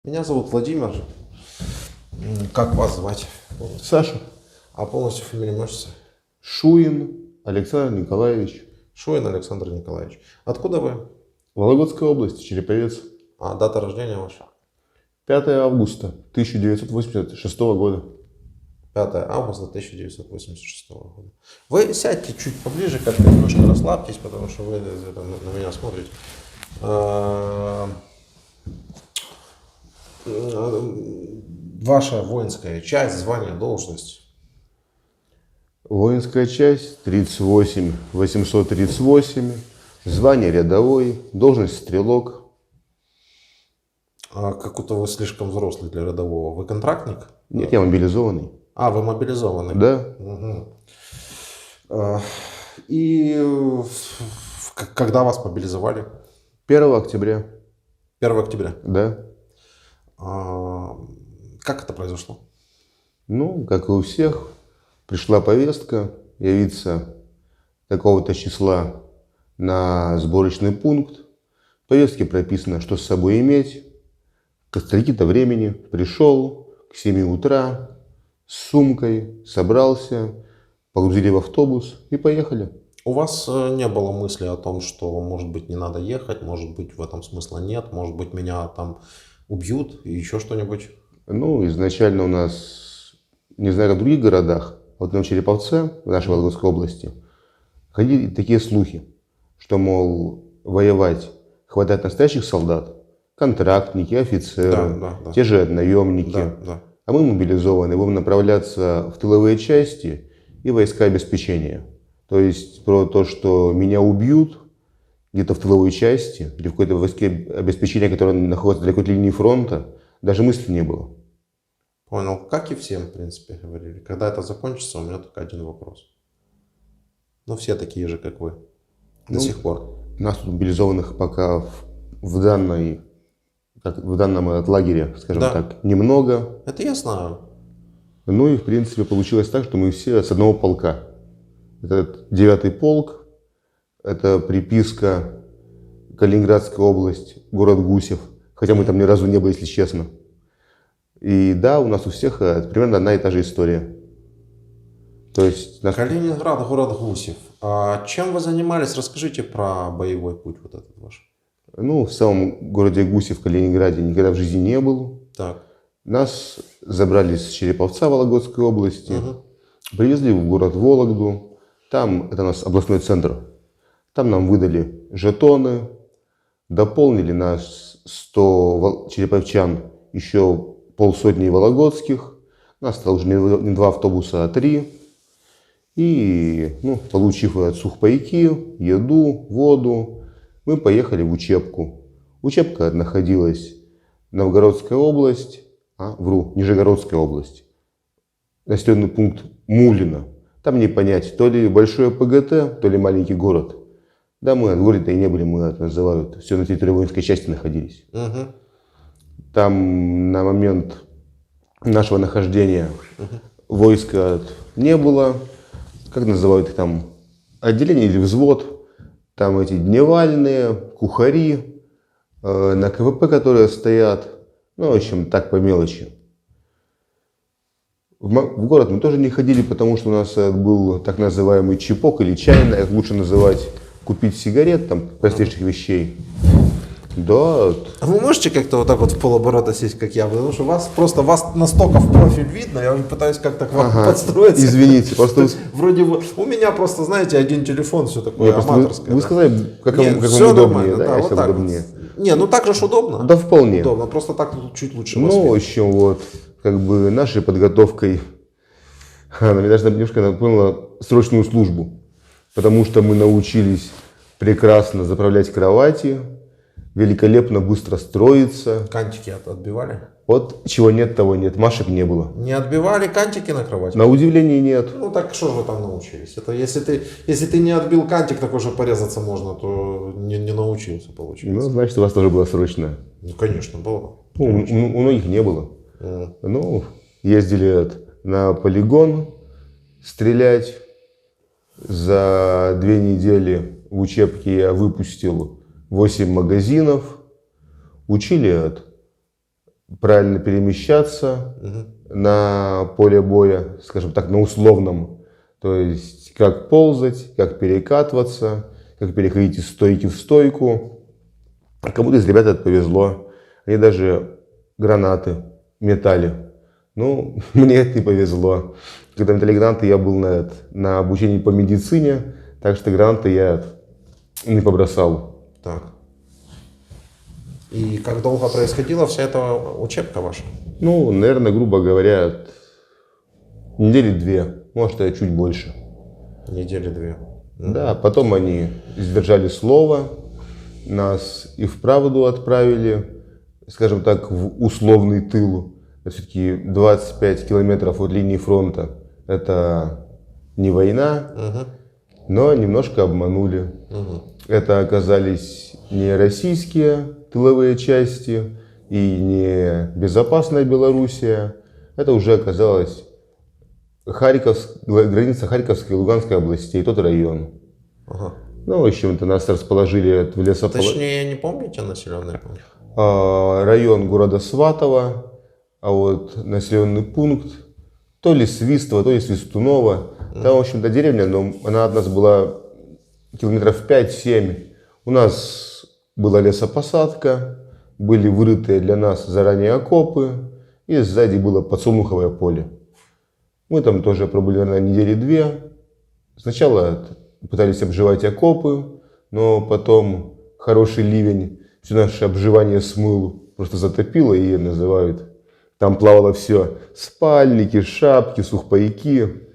Меня зовут Владимир. Как вас звать? Саша. А полностью фамилия можете? Шуин Александр Николаевич. Шуин Александр Николаевич. Откуда вы? Вологодская область, Череповец. А дата рождения ваша? 5 августа 1986 года. 5 августа 1986 года. Вы сядьте чуть поближе, как-то немножко расслабьтесь, потому что вы на меня смотрите. Ваша воинская часть, звание, должность? Воинская часть 38 838. Звание рядовой. Должность стрелок. А как-то вы слишком взрослый для рядового. Вы контрактник? Нет, я мобилизованный. А, вы мобилизованный? Да. Угу. И когда вас мобилизовали? 1 октября. 1 октября? Да. Как это произошло? Ну, как и у всех, пришла повестка явиться такого-то числа на сборочный пункт. В повестке прописано, что с собой иметь. К стольки-то времени пришел к 7 утра с сумкой, собрался, погрузили в автобус и поехали. У вас не было мысли о том, что, может быть, не надо ехать, может быть, в этом смысла нет, может быть, меня там убьют и еще что-нибудь? Ну, изначально у нас, не знаю, как в других городах, вот в Череповце, в нашей Вологодской области, ходили такие слухи, что, мол, воевать хватает настоящих солдат, контрактники, офицеры, те же наемники. А мы мобилизованы, будем направляться в тыловые части и войска обеспечения. То есть про то, что меня убьют где-то в тыловой части или в какой-то войске обеспечения, которое находится далеко от линии фронта, даже мысли не было. Понял. Как и всем, в принципе, говорили. Когда это закончится, у меня только один вопрос. Ну, все такие же, как вы. До сих пор. Нас тут мобилизованных пока в данном лагере, скажем так, немного. Это я знаю. Ну и, в принципе, получилось так, что мы все с одного полка. Это 9-й полк, это приписка Калининградская область, город Гусев. Хотя мы там ни разу не были, если честно. И да, у нас у всех примерно одна и та же история. То есть Калининград, город Гусев. А чем вы занимались? Расскажите про боевой путь вот этот ваш. Ну, в самом городе Гусев, в Калининграде, никогда в жизни не был. Так. Нас забрали с Череповца Вологодской области, привезли в город Вологду. Там, это у нас областной центр, там нам выдали жетоны, дополнили нас 100 череповчан, еще полсотни вологодских. Нас стало уже не 2 автобуса, а 3. И, получив сухпайки, еду, воду, мы поехали в учебку. Учебка находилась Новгородская область, Нижегородская область. Населенный пункт Мулино. Там не понять, то ли большое ПГТ, то ли маленький город. Да, мы от города и не были, мы это называют, все на территории воинской части находились. Там на момент нашего нахождения войска не было. Как называют их там? Отделение или взвод. Там эти дневальные, кухари, на КВП, которые стоят. Ну, в общем, так по мелочи. В город мы тоже не ходили, потому что у нас был так называемый чипок или чайная, как лучше называть, купить сигарет, там, простейших вещей. Да. А вы можете как-то вот так вот в полоборота сесть, как я? Потому что вас настолько в профиль видно, я пытаюсь как-то к вам подстроиться. Извините, просто... Вроде бы, у меня просто, знаете, один телефон, все такое аматорское. Вы сказали, как вам удобнее, да? Вот так удобнее. Не, ну так же удобно. Да, вполне. Удобно, просто так чуть лучше. Ну, в общем, вот, как бы нашей подготовкой, она мне даже немножко напомнила срочную службу, потому что мы научились прекрасно заправлять кровати, великолепно быстро строиться. Кантики отбивали? Вот чего нет, того нет. Машек не было. Не отбивали кантики на кровати? На удивление нет. Ну так что же вы там научились? Это если ты не отбил кантик, так уже порезаться можно, то не научился, получается. Ну, значит, у вас тоже было срочное. Ну, конечно, было. У многих не было. Ну, ездили на полигон стрелять. За 2 недели в учебке я выпустил 8 магазинов. Учили правильно перемещаться на поле боя, скажем так, на условном. То есть, как ползать, как перекатываться, как переходить из стойки в стойку. А кому-то из ребят это повезло. Они даже гранаты метали. Ну, мне это не повезло. Когда метали гранаты, я был на обучении по медицине, так что гранаты я не побросал. Так. И как долго происходила вся эта учебка ваша? Ну, наверное, грубо говоря, недели 2, может, и чуть больше. Недели 2. Да, потом они сдержали слово, нас и вправду отправили, скажем так, в условный тыл. Все-таки 25 километров от линии фронта – это не война, но немножко обманули. Это оказались не российские тыловые части и не безопасная Белоруссия. Это уже оказалось граница Харьковской и Луганской областей, тот район. Ну, в общем-то, нас расположили в лесополосе. Точнее, не помните населенный пункт? Район города Сватово, а вот населенный пункт то ли Свистово, то ли Свистуново. Там, в общем-то, деревня, но она от нас была километров 5-7. У нас была лесопосадка, были вырытые для нас заранее окопы, и сзади было подсолнуховое поле. Мы там тоже пробыли, наверное, недели 2. Сначала пытались обживать окопы, но потом хороший ливень все наше обживание смыл, просто затопило и называют. Там плавало все: спальники, шапки, сухпайки.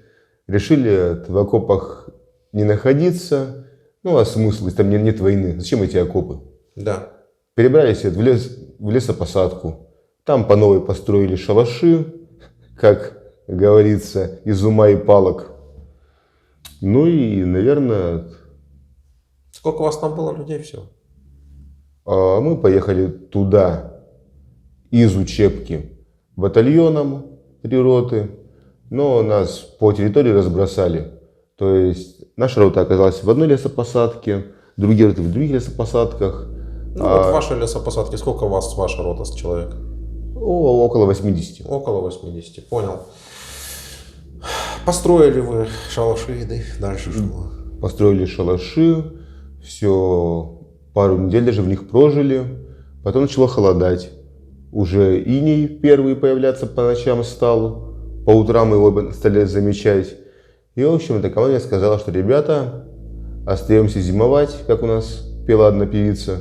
Решили в окопах не находиться. Ну а смысл, если там нет войны? Зачем эти окопы? Да. Перебрались в лесопосадку. Там по новой построили шалаши, как говорится, из ума и палок. Ну и, наверное... Сколько у вас там было людей всего? Мы поехали туда из учебки батальоном 3 роты, но нас по территории разбросали. То есть наша рота оказалась в одной лесопосадке, другие роты в других лесопосадках. Ну, вот ваши лесопосадки, сколько у вас ваша рота с человек? Около 80. Около 80, понял. Построили вы шалаши, и дальше что? Построили шалаши, все, пару недель даже в них прожили. Потом начало холодать. Уже иней первый появляться по ночам стал. По утрам его стали замечать. И, в общем-то, команда сказала, что ребята, остаемся зимовать, как у нас пела одна певица.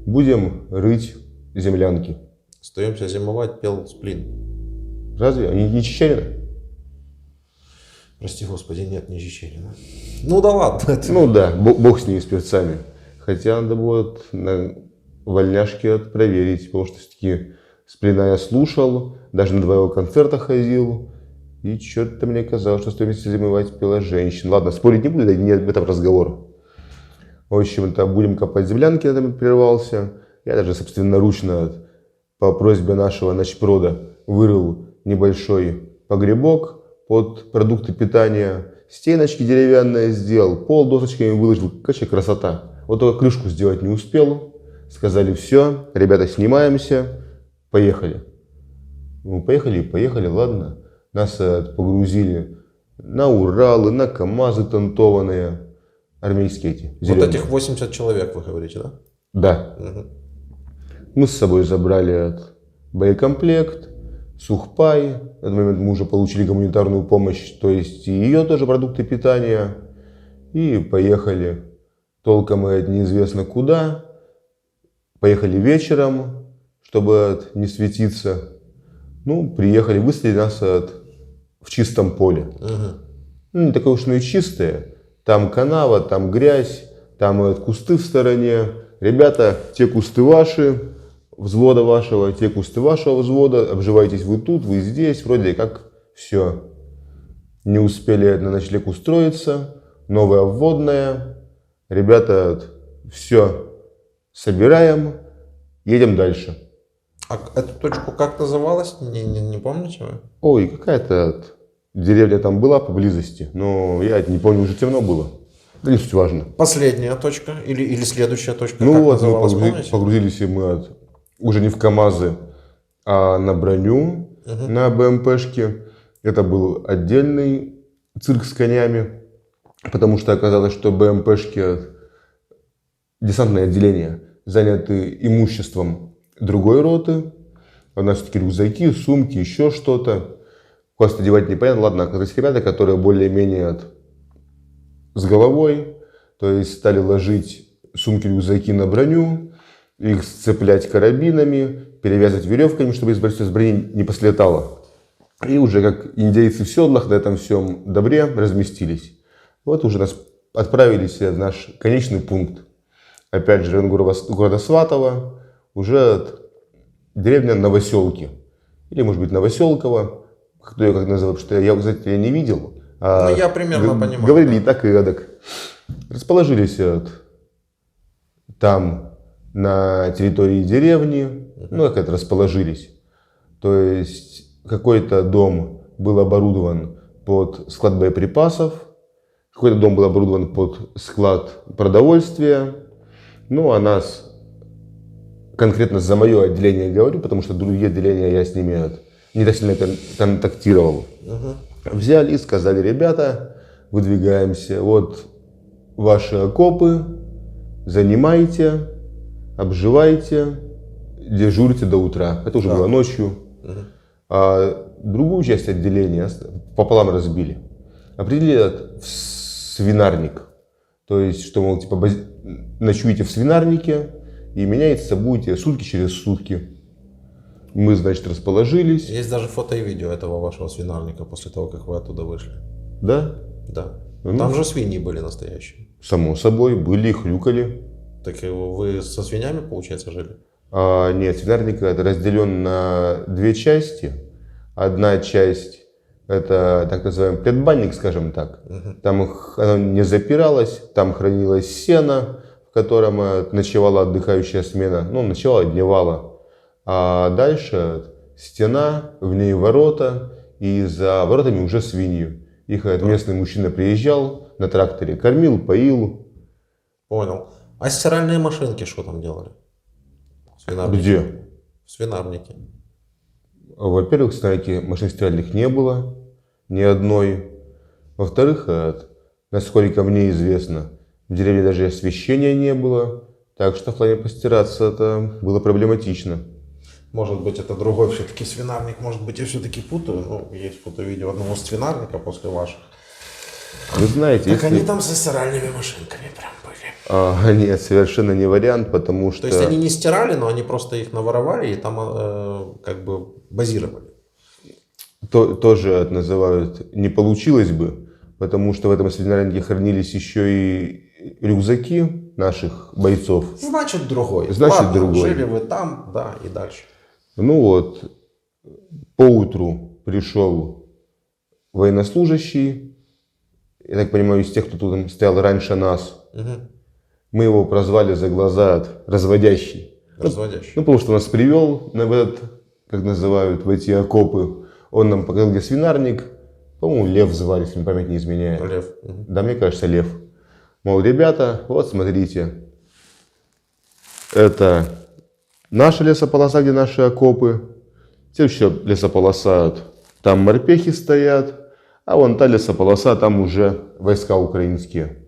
Будем рыть землянки. Остаемся зимовать, пел Сплин. Разве? Они не Чечерина? Прости господи, нет, не Чечерина. Ну да ладно. Ну да, бог с ними, с певцами. Хотя надо будет на вольняшке проверить, потому что все-таки Сплина я слушал, даже на 2 его концерта ходил. И что-то мне казалось, что «Остаемся зимовать» пела женщина. Ладно, спорить не буду, да не об этом разговор. В общем-то, будем копать землянки, я там прервался. Я даже собственноручно по просьбе нашего начпрода вырыл небольшой погребок под продукты питания. Стеночки деревянные сделал, пол досочками выложил. Короче, красота. Вот только крышку сделать не успел. Сказали: все, ребята, снимаемся, поехали. Ну, поехали, ладно. Нас погрузили на Уралы, на КАМАЗы тантованные. Армейские эти. Зеленые. Вот этих 80 человек, вы говорите, да? Да. Мы с собой забрали боекомплект, сухпай. В этот момент мы уже получили гуманитарную помощь, то есть и ее тоже продукты питания. И поехали. Толком мы неизвестно куда. Поехали вечером, чтобы не светиться. Ну, приехали, высадили нас в чистом поле. Ну, не такое уж и чистое. Там канава, там грязь, там кусты в стороне. Ребята, те кусты ваши, взвода вашего, те кусты вашего взвода. Обживаетесь вы тут, вы здесь. Вроде как все. Не успели на ночлег устроиться. Новая вводная. Ребята, все собираем, едем дальше. А эту точку как называлась? Не помните вы? Ой, какая-то деревня там была поблизости, но я не помню, уже темно было. Да не суть важно. Последняя точка или следующая точка? Ну как вот, называлась, мы помните? погрузились и мы уже не в КАМАЗы, А на броню, на БМПшке, это был отдельный цирк с конями, потому что оказалось, что БМПшки, десантное отделение, заняты имуществом другой роты. У нас все-таки рюкзаки, сумки, еще что-то. Куда одевать непонятно. Ладно, оказались ребята, которые более-менее с головой, то есть стали ложить сумки-рюкзаки на броню, их сцеплять карабинами, перевязывать веревками, чтобы с брони не послетало. И уже как индейцы в седлах на этом всем добре разместились. Вот уже нас отправились в наш конечный пункт. Опять же, район города Сватово, уже деревня Новоселки. Или, может быть, Новоселково. Кто ее как называют, что я, кстати, не видел. Ну, я примерно понимаю. Говорили и так, и эдак. Расположились там, на территории деревни. Ну, как это расположились. То есть, какой-то дом был оборудован под склад боеприпасов. Какой-то дом был оборудован под склад продовольствия. Ну, а нас, конкретно за мое отделение говорю, потому что другие отделения я с ними не так сильно контактировал. Взяли и сказали: ребята, выдвигаемся, вот ваши окопы, занимайте, обживайте, дежурьте до утра. Это уже было ночью. А другую часть отделения пополам разбили. Определили в свинарник. То есть, что, мол, типа, ночуете в свинарнике и меняется будете сутки через сутки. Мы, значит, расположились. Есть даже фото и видео этого вашего свинарника после того, как вы оттуда вышли. Да? Да. Ну, там же свиньи были настоящие. Само собой, были и хрюкали. Так вы со свиньями, получается, жили? Нет, свинарник это разделен на две части. Одна часть это так называемый предбанник, скажем так. Там оно не запиралось, там хранилось сено, в котором ночевала отдыхающая смена. Ну, ночевала, дневала. А дальше стена, в ней ворота, и за воротами уже свиньи. Их местный мужчина приезжал на тракторе, кормил, поил. Понял. А стиральные машинки что там делали? Где? В свинарнике. Во-первых, стиральных машин стиральных не было, ни одной. Во-вторых, насколько мне известно, в деревне даже освещения не было. Так что в плане постираться это было проблематично. Может быть, это другой все-таки свинарник, может быть, я все-таки путаю. Ну, есть фото-видео одного свинарника после ваших. Вы знаете, Так если... они там со стиральными машинками прям были. Нет, совершенно не вариант, потому что... То есть они не стирали, но они просто их наворовали и там как бы базировали. Тоже это называют «не получилось бы», потому что в этом свинарнике хранились еще и рюкзаки наших бойцов. Значит, другой. Значит, ладно, другой. Жили вы там, да, и дальше. Ну вот, поутру пришел военнослужащий, я так понимаю, из тех, кто тут стоял раньше нас. Мы его прозвали за глаза разводящий. Разводящий. Ну, потому что нас привел в этот, как называют, в эти окопы. Он нам показал, где свинарник. По-моему, Лев звали, если мне память не изменяет. Лев. Да, мне кажется, Лев. Мол, ребята, вот смотрите. Это наша лесополоса, где наши окопы. Следующая лесополоса, там морпехи стоят. А вон та лесополоса, там уже войска украинские.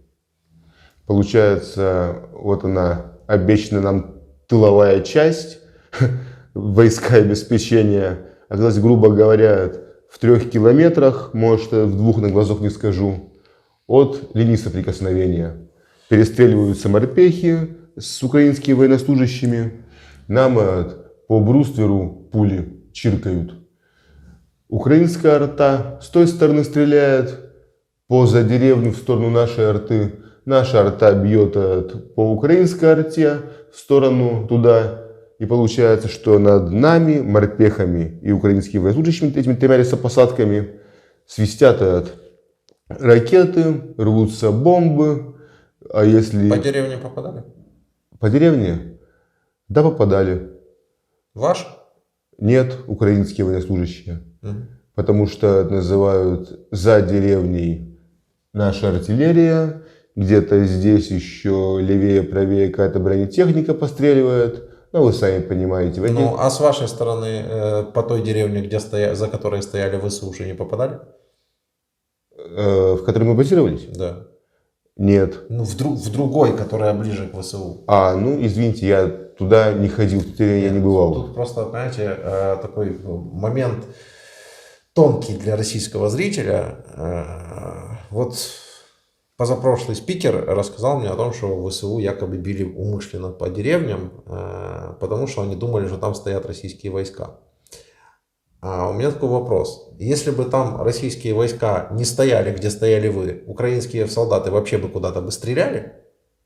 Получается, вот она, обещанная нам тыловая часть, войска обеспечения. Оказалось, грубо говоря, в 3 километрах, может, в 2 на глазок не скажу, от линии соприкосновения. Перестреливаются морпехи с украинскими военнослужащими. Нам по брустверу пули чиркают. Украинская арта с той стороны стреляет, поза деревню в сторону нашей арты. Наша арта бьет по украинской арте в сторону туда. И получается, что над нами, морпехами и украинскими военнослужащими, этими 3 лесопосадками, свистят ракеты, рвутся бомбы. А если... По деревне попадали? По деревне? Да, попадали. Ваши? Нет, украинские военнослужащие. Потому что называют за деревней наша артиллерия. Где-то здесь еще левее, правее какая-то бронетехника постреливает. Ну, вы сами понимаете. В Ну, а с вашей стороны, по той деревне, за которой стояли ВСУ, уже не попадали? в которой мы базировались? Да. Нет. Ну, в другой, которая ближе к ВСУ. Ну, извините, я туда не ходил, в ту я не бывал. Тут просто, понимаете, такой момент тонкий для российского зрителя. Вот позапрошлый спикер рассказал мне о том, что ВСУ якобы били умышленно по деревням, потому что они думали, что там стоят российские войска. А у меня такой вопрос. Если бы там российские войска не стояли, где стояли вы, украинские солдаты вообще бы куда-то бы стреляли?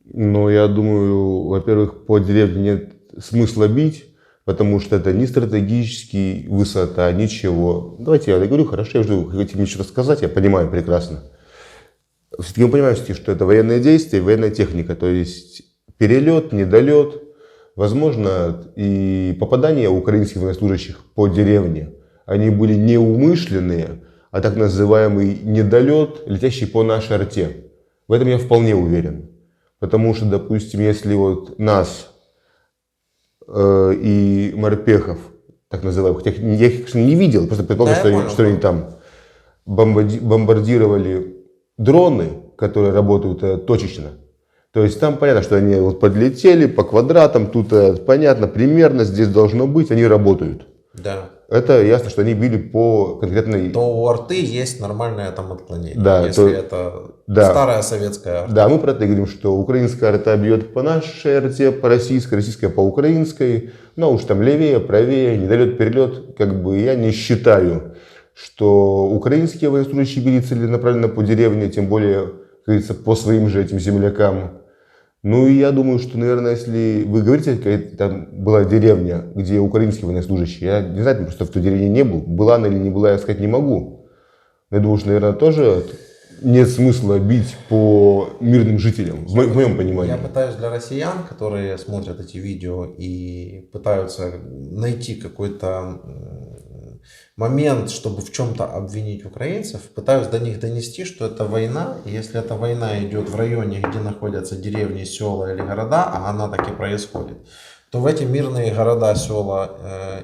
Ну, я думаю, во-первых, по деревне нет смысла бить, потому что это не стратегический высота, ничего. Давайте я говорю, хорошо, я жду, вы хотите мне что-то сказать, я понимаю прекрасно. Все-таки мы понимаем, что это военные действия, военная техника, то есть перелет, недолет, возможно, и попадания украинских военнослужащих по деревне, они были неумышленные, а так называемый недолет, летящий по нашей арте. В этом я вполне уверен. Потому что, допустим, если вот нас и морпехов, так называемых, я их, конечно, не видел, просто предположил, что они там бомбардировали дроны, которые работают точечно. То есть там понятно, что они вот подлетели по квадратам, тут понятно, примерно здесь должно быть, они работают. Да. Это ясно, что они били по конкретной... То у арты есть нормальное там отклонение, да, если это старая советская арта. Да, мы про это говорим, что украинская арта бьет по нашей арте, по российской, российская по украинской. Но уж там левее, правее, недолет, перелет. Как бы я не считаю, что украинские военнослужащие били целенаправленно по деревне, тем более, как говорится, по своим же этим землякам. Ну и я думаю, что, наверное, если вы говорите, какая там была деревня, где украинские военнослужащие, я не знаю, просто в той деревне не был, была она или не была, я сказать не могу. Я думаю, что, наверное, тоже нет смысла бить по мирным жителям, в моем понимании. Я пытаюсь для россиян, которые смотрят эти видео и пытаются найти какой-то момент, чтобы в чем-то обвинить украинцев, пытаюсь до них донести, что это война, и если эта война идет в районе, где находятся деревни, села или города, а она так и происходит, то в эти мирные города, села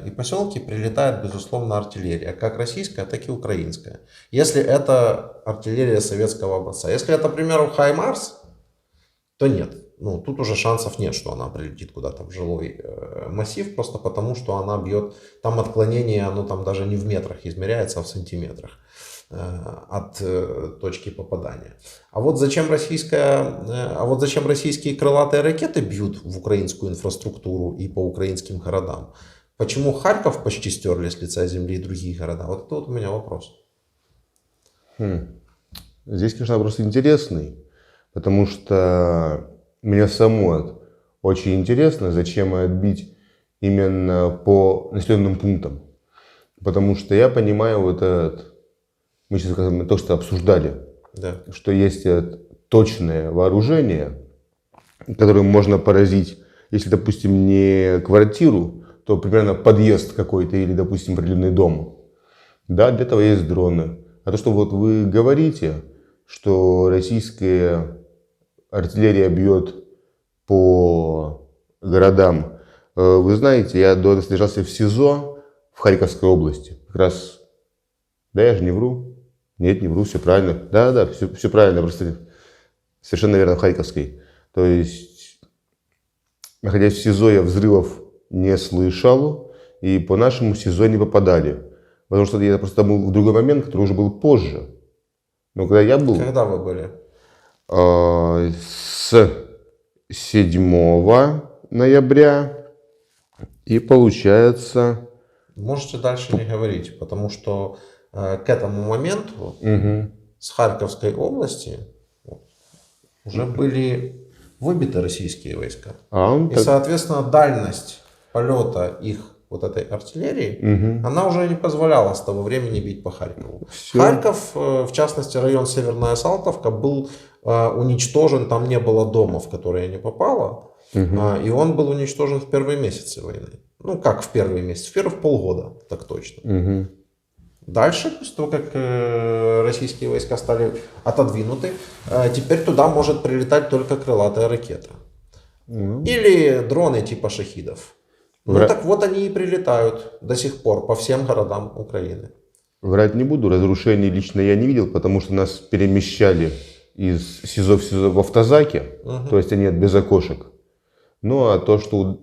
и поселки прилетает, безусловно, артиллерия, как российская, так и украинская. Если это артиллерия советского образца. Если это, к примеру, Хаймарс, то нет. Ну, тут уже шансов нет, что она прилетит куда-то в жилой массив, просто потому, что она бьет, там отклонение, оно там даже не в метрах измеряется, а в сантиметрах от точки попадания. А вот зачем российские крылатые ракеты бьют в украинскую инфраструктуру и по украинским городам? Почему Харьков почти стерли с лица земли и другие города? Вот это вот у меня вопрос. Здесь, конечно, вопрос интересный, потому что мне самому очень интересно, зачем отбить именно по населенным пунктам. Потому что я понимаю вот этот, мы сейчас то, что обсуждали, да, что есть точное вооружение, которым можно поразить, если, допустим, не квартиру, то примерно подъезд какой-то или, допустим, определенный дом. Да, для этого есть дроны. А то, что вот вы говорите, что российская артиллерия бьет по городам. Вы знаете, я до этого содержался в СИЗО в Харьковской области. Как раз, да, я же не вру. Нет, не вру, все правильно. Да, все правильно, просто совершенно верно, в Харьковской. То есть, находясь в СИЗО, я взрывов не слышал, и по нашему СИЗО не попадали. Потому что я просто был в другой момент, который уже был позже. Но когда я был... Когда вы были? С 7 ноября и получается... Можете дальше не говорить, потому что к этому моменту с Харьковской области уже были выбиты российские войска. И, соответственно, дальность полета их вот этой артиллерии, она уже не позволяла с того времени бить по Харькову. Харьков, в частности, район Северная Салтовка, был уничтожен, там не было дома, в который не попало, и он был уничтожен в первые месяцы войны. Ну, как в первые месяцы? В первых полгода, так точно. Дальше, после того, как российские войска стали отодвинуты, теперь туда может прилетать только крылатая ракета. Или дроны типа шахидов. Ну так вот они и прилетают до сих пор по всем городам Украины. Врать не буду, разрушений лично я не видел, потому что нас перемещали из СИЗО в СИЗО в автозаке, то есть они без окошек. Ну а то, что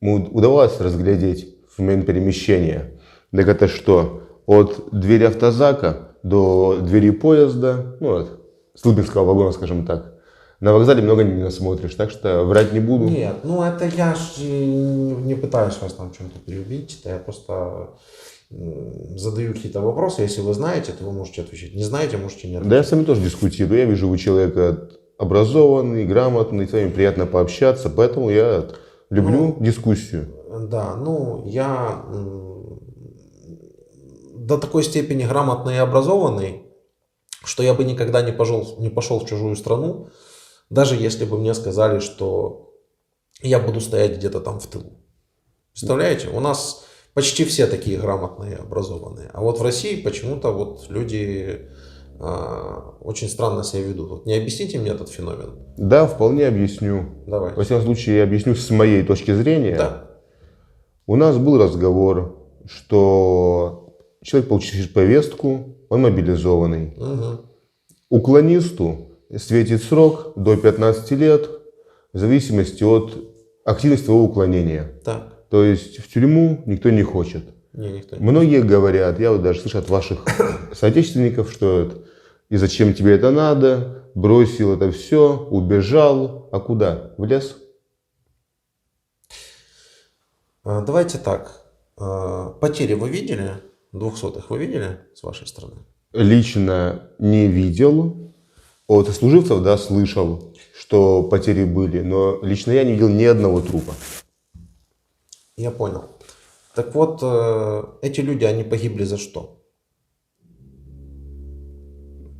удавалось разглядеть в момент перемещения, так это что? От двери автозака до двери поезда, ну от Столыпинского вагона, скажем так, на вокзале много не насмотришь, так что врать не буду. Нет, ну это я ж не пытаюсь вас там чем-то переубедить, я просто задаю какие-то вопросы. Если вы знаете, то вы можете отвечать. Не знаете, можете не отвечать. Да я с вами тоже дискутирую. Я вижу, вы человек образованный, грамотный, с вами приятно пообщаться, поэтому я люблю дискуссию. Да, ну я до такой степени грамотный и образованный, что я бы никогда не пошел в чужую страну, даже если бы мне сказали, что я буду стоять где-то там в тылу. Представляете, у нас почти все такие грамотные, образованные. А вот в России почему-то вот люди очень странно себя ведут. Вот не объясните мне этот феномен? Да, вполне объясню. Давай. Во всяком случае, я объясню с моей точки зрения. Да. У нас был разговор, что человек получил повестку, он мобилизованный. Угу. Уклонисту светит срок до 15 лет в зависимости от активности его уклонения. Так. То есть в тюрьму никто не хочет. Никто не Многие говорят, я вот даже слышу от ваших соотечественников, что это, и зачем тебе это надо, бросил это все, убежал, а куда? В лес? Давайте так. Потери вы видели? 200-х вы видели с вашей стороны? Лично не видел. От служивцев, да, слышал, что потери были, но лично я не видел ни одного трупа. Я понял. Так вот, эти люди, они погибли за что?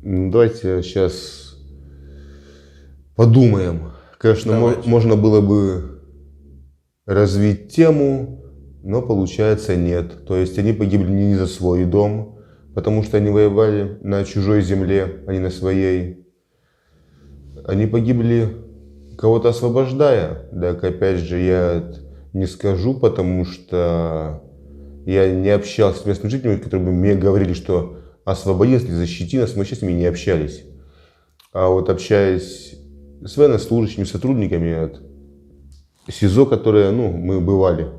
Давайте сейчас подумаем. Конечно, можно было бы развить тему, но получается нет. То есть они погибли не за свой дом, потому что они воевали на чужой земле, а не на своей. Они погибли, кого-то освобождая. Так опять же, я не скажу, потому что я не общался с местными жителями, которые бы мне говорили, что освободи нас, защити нас, мы сейчас с ними не общались. А вот общаясь с военнослужащими, сотрудниками от СИЗО, которые, мы бывали.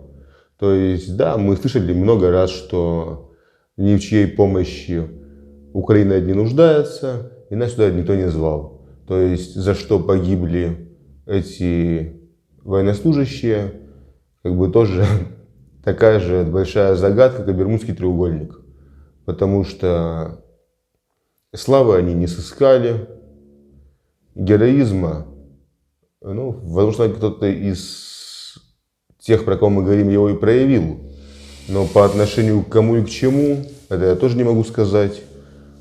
То есть, да, мы слышали много раз, что ни в чьей помощи Украина не нуждается, и нас сюда никто не звал. То есть, за что погибли эти военнослужащие, как бы тоже такая же большая загадка, как и Бермудский треугольник. Потому что славы они не сыскали, героизма, возможно, кто-то из тех, про кого мы говорим, его и проявил. Но по отношению к кому и к чему, это я тоже не могу сказать.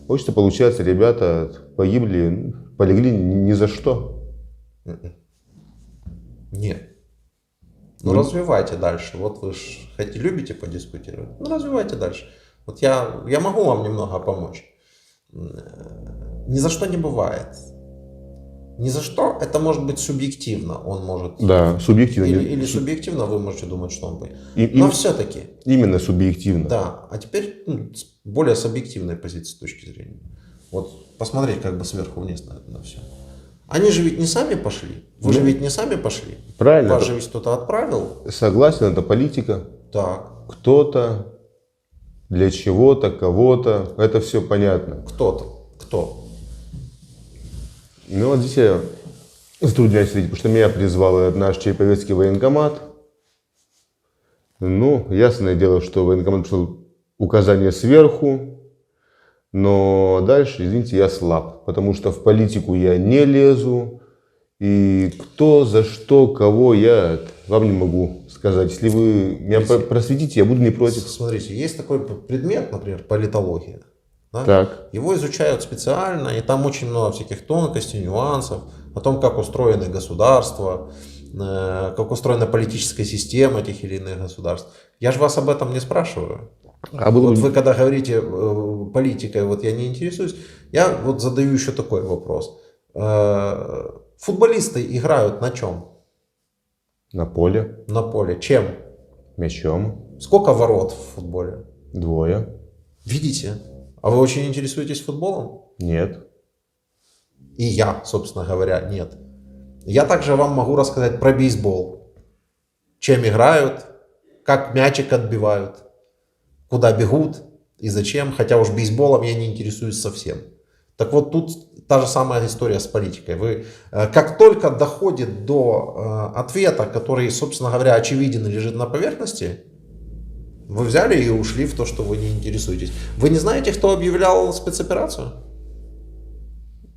Вот что получается, ребята погибли, полегли ни за что. Нет. Ну, развивайте дальше. Вот вы же любите подискутировать. Ну, развивайте дальше. Вот я могу вам немного помочь. Ни за что не бывает. Ни за что, это может быть субъективно. Он может... Да, субъективно. Или субъективно вы можете думать, что он будет. Но все-таки. Именно субъективно. Да. А теперь с более с объективной позиции точки зрения. Вот посмотреть как бы сверху вниз на все. Они же ведь не сами пошли. Вы же ведь не сами пошли. Правильно. Вас же ведь кто-то отправил. Согласен, это политика. Так. Кто-то, для чего-то, кого-то. Это все понятно. Кто-то. Кто? Вот здесь я затрудняюсь видеть, потому что меня призвал наш Череповецкий военкомат. Ясное дело, что военкомат пришел указание сверху. Но дальше, извините, я слаб, потому что в политику я не лезу. И кто, за что, кого, я вам не могу сказать. Если вы меня просветите, я буду не против. Смотрите, есть такой предмет, например, политология. Да? Так. Его изучают специально, и там очень много всяких тонкостей, нюансов о том, как устроены государства, как устроена политическая система этих или иных государств. Я же вас об этом не спрашиваю. Вот вы когда говорите политикой, вот я не интересуюсь, я вот задаю еще такой вопрос. Футболисты играют на чем? На поле. На поле. Чем? Мячом. Сколько ворот в футболе? 2. Видите? А вы очень интересуетесь футболом? Нет. И я, собственно говоря, нет. Я также вам могу рассказать про бейсбол. Чем играют, как мячик отбивают, куда бегут и зачем. Хотя уж бейсболом я не интересуюсь совсем. Так вот, тут та же самая история с политикой. Вы, как только доходит до ответа, который, собственно говоря, очевиден и лежит на поверхности, вы взяли и ушли в то, что вы не интересуетесь. Вы не знаете, кто объявлял спецоперацию?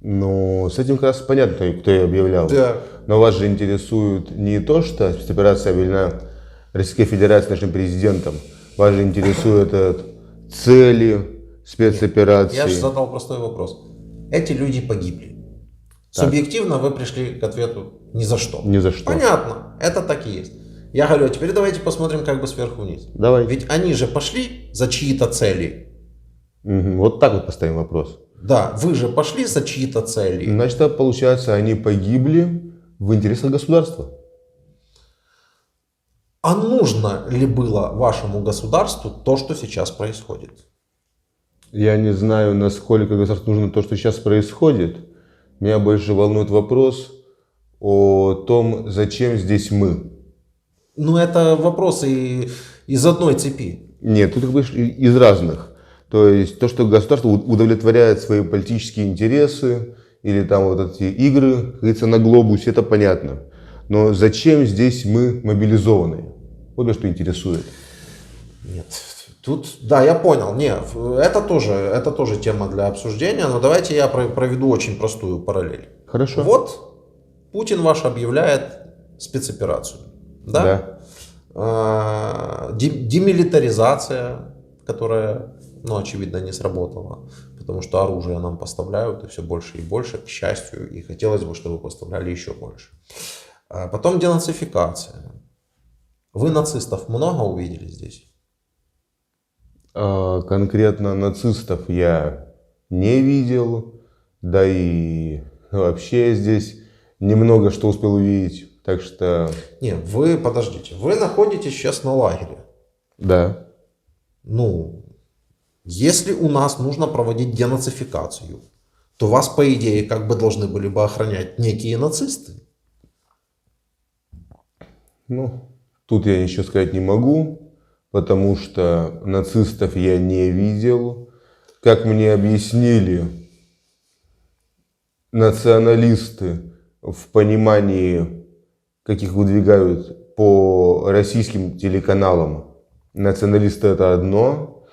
Ну, с этим как раз понятно, кто ее объявлял. Да. Но вас же интересует не то, что спецоперация объявлена Российской Федерацией нашим президентом. Вас же интересуют цели спецоперации. Я же задал простой вопрос. Эти люди погибли. Так. Субъективно вы пришли к ответу ни за что. Ни за что. Понятно, это так и есть. Я говорю, а теперь давайте посмотрим как бы сверху вниз. Давай. Ведь они же пошли за чьи-то цели. Угу. Вот так вот поставим вопрос. Да, вы же пошли за чьи-то цели. Значит, получается, они погибли в интересах государства. А нужно ли было вашему государству то, что сейчас происходит? Я не знаю, насколько государству нужно то, что сейчас происходит. Меня больше волнует вопрос о том, зачем здесь мы. Ну, это вопросы из одной цепи. Нет, тут как бы из разных. То есть то, что государство удовлетворяет свои политические интересы или там вот эти игры, как говорится, на глобусе, это понятно. Но зачем здесь мы мобилизованные? Вот меня что интересует. Нет, тут, да, я понял. Нет, это тоже тема для обсуждения, но давайте я проведу очень простую параллель. Хорошо. Вот Путин ваш объявляет спецоперацию. Да? Демилитаризация, которая, ну, очевидно, не сработала, потому что оружие нам поставляют и все больше и больше, к счастью, и хотелось бы, чтобы поставляли еще больше. Потом денацификация. Вы нацистов много увидели здесь? Конкретно нацистов я не видел, да и вообще здесь немного что успел увидеть, так что... Не, вы, подождите, вы находитесь сейчас на лагере. Да. Ну, если у нас нужно проводить денацификацию, то вас, по идее, как бы должны были бы охранять некие нацисты. Ну, тут я ничего сказать не могу, потому что нацистов я не видел. Как мне объяснили националисты в понимании, каких выдвигают по российским телеканалам, националисты это одно,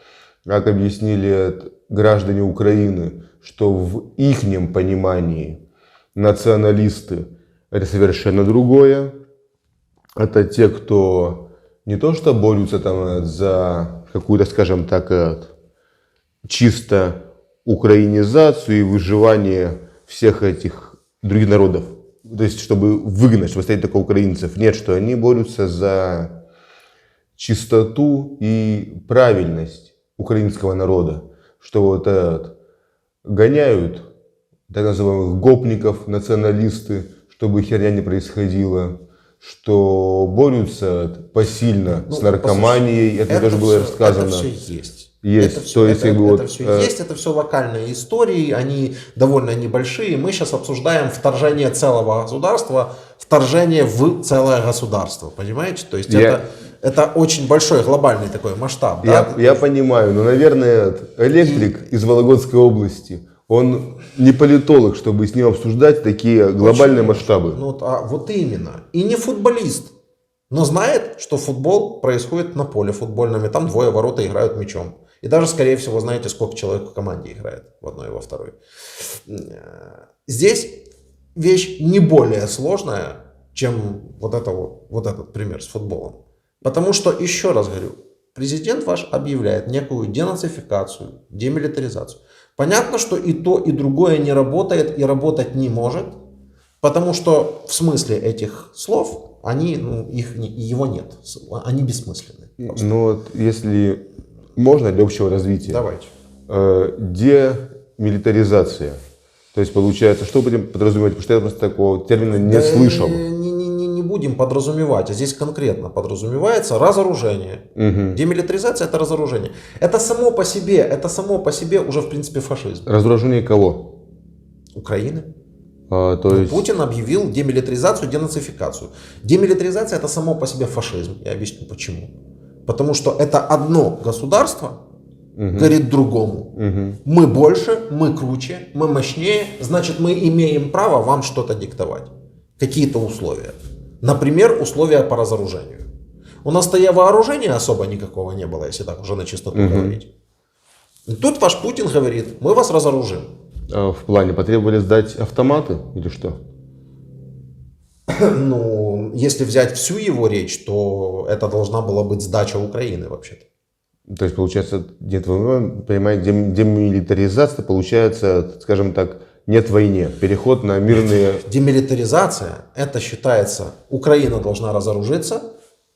как объяснили граждане Украины, что в ихнем понимании националисты это совершенно другое. Это те, кто не то что борются там за какую-то, скажем так, чисто украинизацию и выживание всех этих других народов. То есть, чтобы выгнать, чтобы стать только украинцев. Нет, что они борются за чистоту и правильность украинского народа. Что вот гоняют так называемых гопников, националисты, чтобы херня не происходила. Что борются посильно с наркоманией, это тоже было рассказано. Это все есть. Есть. Это все, это все есть, это все локальные истории, они довольно небольшие. Мы сейчас обсуждаем вторжение целого государства, вторжение в целое государство, понимаете? То есть это очень большой глобальный такой масштаб. Я понимаю, но, наверное, электрик из Вологодской области, он не политолог, чтобы с ним обсуждать такие глобальные масштабы. Ну, вот именно. И не футболист. Но знает, что футбол происходит на поле футбольном. И там двое ворота играют мячом. И даже, скорее всего, знаете, сколько человек в команде играет в одной и во второй. Здесь вещь не более сложная, чем вот этот пример с футболом. Потому что, еще раз говорю, президент ваш объявляет некую денацификацию, демилитаризацию. Понятно, что и то, и другое не работает и работать не может, потому что в смысле этих слов его нет, они бессмысленны. Просто. Ну вот, если можно для общего развития. Давайте. Демилитаризация. То есть получается, что будем подразумевать, потому что я просто такого термина не слышал. Не будем подразумевать, а здесь конкретно подразумевается разоружение. Демилитаризация – это разоружение. Это само по себе уже в принципе фашизм. Разоружение кого? Украины. То есть... Путин объявил демилитаризацию, денацификацию. Демилитаризация – это само по себе фашизм. Я объясню почему. Потому что это одно государство говорит другому. Мы больше, мы круче, мы мощнее, значит мы имеем право вам что-то диктовать. Какие-то условия. Например, условия по разоружению. У нас-то и вооружения особо никакого не было, если так уже на чистоту говорить. И тут ваш Путин говорит, мы вас разоружим. В плане потребовали сдать автоматы или что? Ну, если взять всю его речь, то это должна была быть сдача Украины вообще-то. То есть, получается, нет, вы понимаете, демилитаризация, получается, скажем так, нет войне, переход на мирные... Демилитаризация, это считается, Украина должна разоружиться,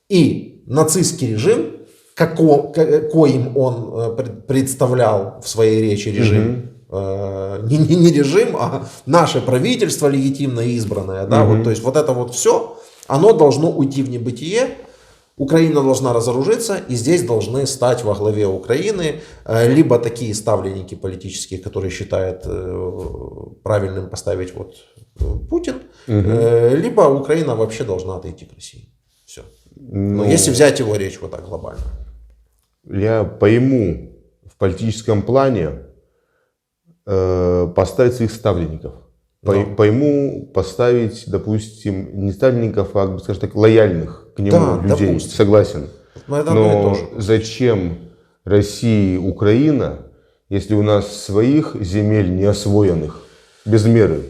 и нацистский режим, коим он представлял в своей речи режим, не режим, а наше правительство легитимно избранное, да, вот, то есть вот это вот все, оно должно уйти в небытие. Украина должна разоружиться, и здесь должны стать во главе Украины либо такие ставленники политические, которые считают правильным поставить вот Путин, либо Украина вообще должна отойти к России. Все. Но если взять его речь вот так глобально. Я пойму в политическом плане поставить своих ставленников. Пойму поставить, допустим, не ставленников, а, скажем так, лояльных к нему людей. Допустим. Согласен. Но зачем России Украина, если у нас своих земель не освоенных, без меры?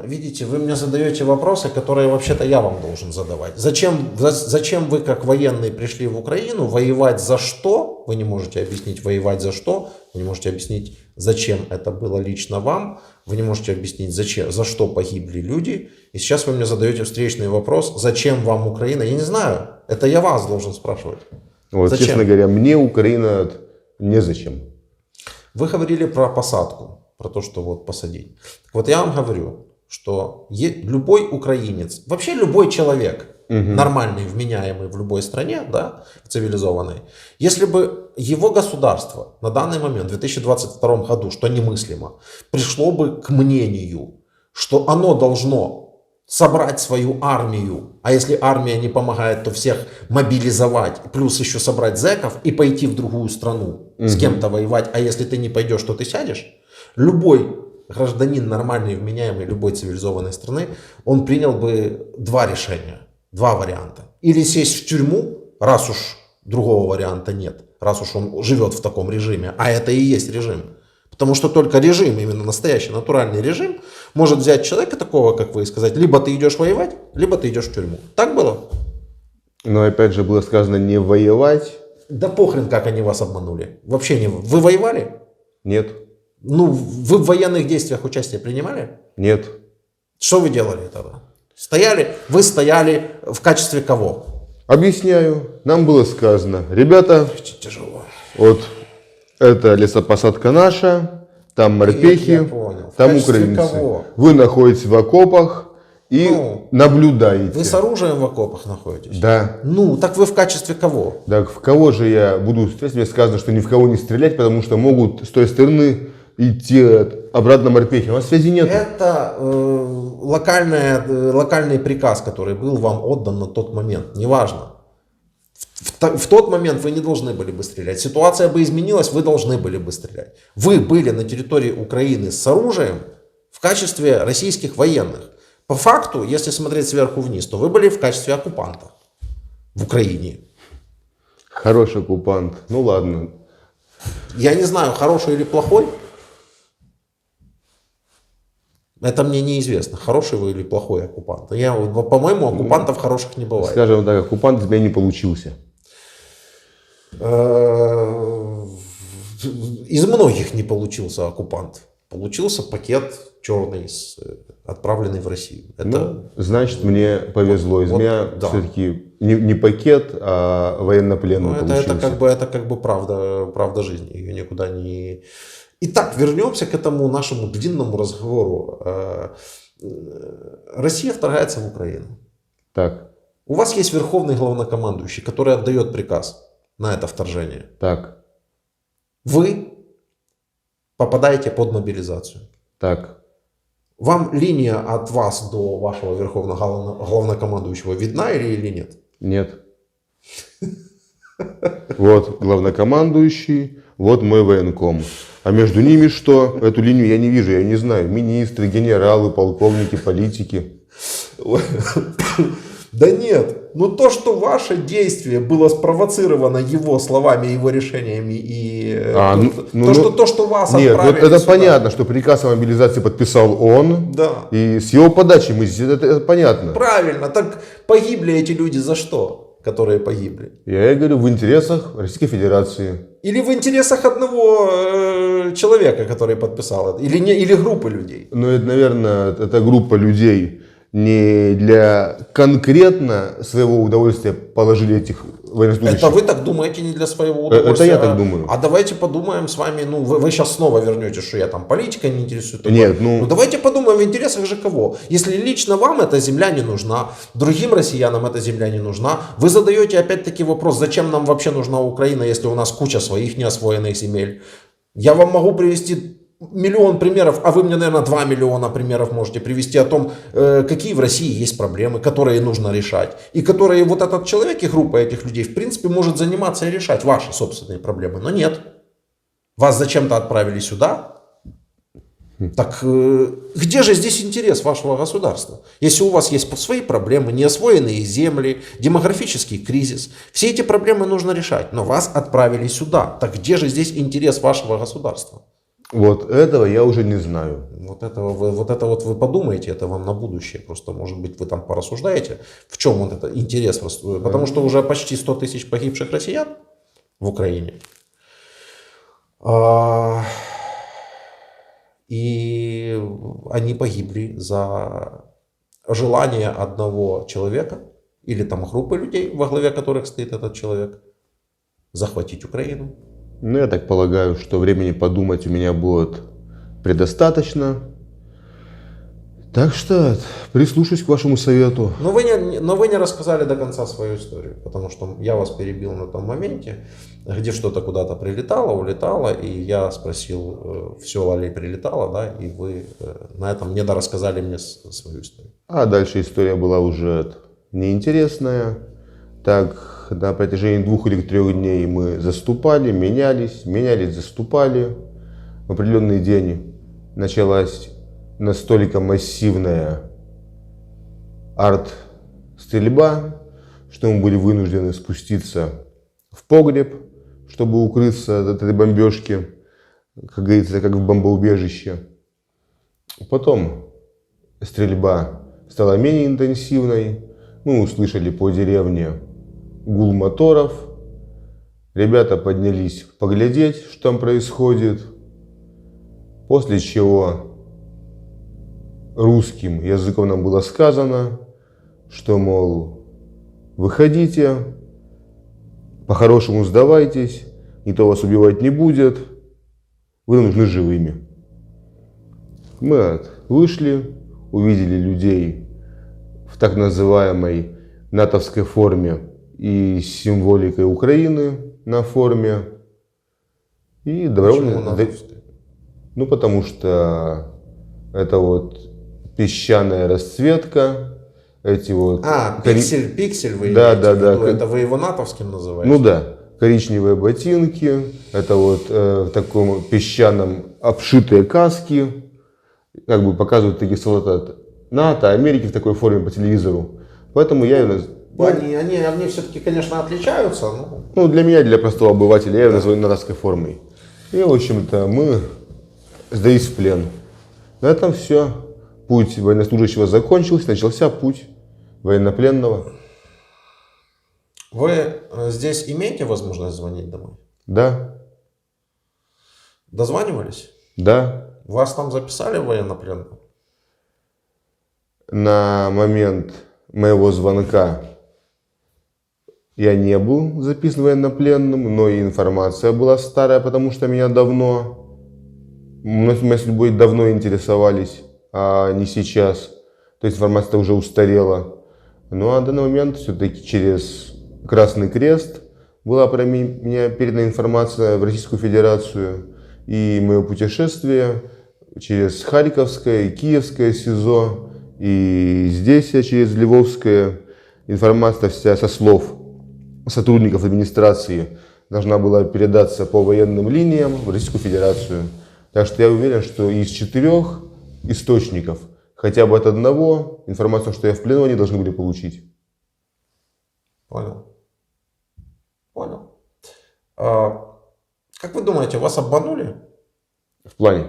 Видите, вы мне задаете вопросы, которые вообще-то я вам должен задавать. Зачем вы, как военные, пришли в Украину? Воевать за что? Вы не можете объяснить, воевать за что. Вы не можете объяснить, зачем это было лично вам. Вы не можете объяснить, за что погибли люди. И сейчас вы мне задаете встречный вопрос, зачем вам Украина? Я не знаю. Это я вас должен спрашивать. Вот, зачем? Честно говоря, мне Украина незачем. Вы говорили про посадку, про то, что вот посадить. Так вот я вам говорю, что любой украинец, вообще любой человек, нормальный, вменяемый в любой стране, да, цивилизованной, если бы его государство на данный момент, в 2022 году, что немыслимо, пришло бы к мнению, что оно должно собрать свою армию, а если армия не помогает, то всех мобилизовать, плюс еще собрать зэков и пойти в другую страну с кем-то воевать, а если ты не пойдешь, то ты сядешь, любой гражданин нормальный, вменяемый любой цивилизованной страны, он принял бы два решения, два варианта. Или сесть в тюрьму, раз уж другого варианта нет, раз уж он живет в таком режиме, а это и есть режим. Потому что только режим, именно настоящий натуральный режим, может взять человека такого, как вы, и сказать, либо ты идешь воевать, либо ты идешь в тюрьму. Так было? Но опять же было сказано не воевать. Да похрен, как они вас обманули. Вообще не... Вы воевали? Нет. Ну, вы в военных действиях участие принимали? Нет. Что вы делали тогда? Вы стояли в качестве кого? Объясняю. Нам было сказано, ребята, тяжело. Вот это лесопосадка наша, там морпехи, там украинцы. Кого? Вы находитесь в окопах и наблюдаете. Вы с оружием в окопах находитесь? Да. Ну, так вы в качестве кого? Так в кого же я буду стрелять? Мне сказано, что ни в кого не стрелять, потому что могут с той стороны идти обратно морпехи. У нас связи нет. Это локальный приказ, который был вам отдан на тот момент. Неважно. В тот момент вы не должны были бы стрелять. Ситуация бы изменилась, вы должны были бы стрелять. Вы были на территории Украины с оружием в качестве российских военных. По факту, если смотреть сверху вниз, то вы были в качестве оккупанта в Украине. Хороший оккупант. Ну ладно. Я не знаю, хороший или плохой. Это мне неизвестно, хороший вы или плохой оккупант. По-моему, оккупантов хороших не бывает. Скажем так, оккупант из меня не получился. Из многих не получился оккупант. Получился пакет черный, отправленный в Россию. Значит, мне повезло. Из меня все-таки не пакет, а военнопленный получился. Это как бы правда жизни. Ее никуда не... Итак, вернемся к этому нашему длинному разговору. Россия вторгается в Украину. Так. У вас есть верховный главнокомандующий, который отдает приказ на это вторжение. Так, Вы попадаете под мобилизацию. так. Вам линия от вас до вашего верховного главнокомандующего видна или нет? Нет. Вот главнокомандующий, вот мой военком. А между ними что? Эту линию я не вижу, я не знаю. Министры, генералы, полковники, политики. Да нет, но то, что ваше действие было спровоцировано его словами, его решениями и то, что вас нет, отправили вот это сюда. понятно, что приказ о мобилизации подписал он, Да. и с его подачи это понятно. Правильно, так погибли эти люди за что, которые погибли? Я и говорю, в интересах Российской Федерации. Или в интересах одного человека, который подписал это, или группы людей? Но это, наверное, это группа людей не для конкретно своего удовольствия положили этих военнослужащих. Это вы так думаете, не для своего удовольствия? Это я так думаю. А давайте подумаем с вами, ну вы сейчас снова вернете, что я там политикой не интересуюсь. Нет, ну давайте подумаем в интересах же кого. Если лично вам эта земля не нужна, другим россиянам эта земля не нужна, вы задаете опять-таки вопрос, зачем нам вообще нужна Украина, если у нас куча своих неосвоенных земель. Я вам могу привести миллион примеров, а вы мне, наверное, 2 миллиона примеров можете привести о том, какие в России есть проблемы, которые нужно решать. И которые вот этот человек и группа этих людей, в принципе, может заниматься и решать ваши собственные проблемы. Но нет. Вас зачем-то отправили сюда. Так где же здесь интерес вашего государства? Если у вас есть свои проблемы, неосвоенные земли, демографический кризис, все эти проблемы нужно решать. Но вас отправили сюда. Так где же здесь интерес вашего государства? вот этого я уже не знаю. Вот это вы подумаете, это вам на будущее. Просто, может быть, вы там порассуждаете, в чем вот это интерес. Потому что уже почти 100 тысяч погибших россиян в Украине. И они погибли за желание одного человека или там группы людей, во главе которых стоит этот человек, захватить Украину. Ну, я так полагаю, что времени подумать у меня будет предостаточно. Так что прислушаюсь к вашему совету. Но вы не рассказали до конца свою историю, потому что я вас перебил на том моменте, где что-то куда-то прилетало, улетало, и я спросил, все ли прилетало, да, и вы на этом не дорассказали мне свою историю. А дальше история была уже неинтересная. Так, на протяжении 2 или 3 дней мы заступали, менялись, заступали. В определенный день началась настолько массивная арт-стрельба, что мы были вынуждены спуститься в погреб, чтобы укрыться от этой бомбежки, как говорится, как в бомбоубежище. Потом стрельба стала менее интенсивной. Мы услышали по деревне гул моторов. Ребята поднялись поглядеть, что там происходит. После чего русским языком нам было сказано, что, мол, выходите, по-хорошему сдавайтесь, никто вас убивать не будет, вы нам нужны живыми. Мы вышли, увидели людей в так называемой натовской форме и символикой Украины на форме. И добровольно... Ну, потому что это вот песчаная расцветка, эти вот... пиксель вы да, имеете в виду? да. Это вы его натовским называете? Ну да, коричневые ботинки, это вот в таком песчаном обшитые каски, как бы показывают такие солдаты НАТО, Америки в такой форме по телевизору. Поэтому я... Они все-таки, конечно, отличаются. Но... Ну, для меня, для простого обывателя, я ее называю натовской формой. И, в общем-то, мы сдались в плен. На этом все. Путь военнослужащего закончился, начался путь военнопленного. Вы здесь имеете возможность звонить домой? Да. Дозванивались? Да. Вас там записали в военнопленного? На момент моего звонка я не был записан военнопленным, но и информация была старая, потому что меня моей судьбой давно интересовались, а не сейчас. То есть информация уже устарела. Ну а на данный момент все-таки через Красный Крест была про меня передана информация в Российскую Федерацию, и мое путешествие через Харьковское и Киевское СИЗО, и здесь я через Львовское. Информация вся со слов сотрудников администрации должна была передаться по военным линиям в Российскую Федерацию. Так что я уверен, что из 4 источников хотя бы от одного информацию, что я в плену, они должны были получить. Понял. Понял. Как вы думаете, вас обманули? В плане?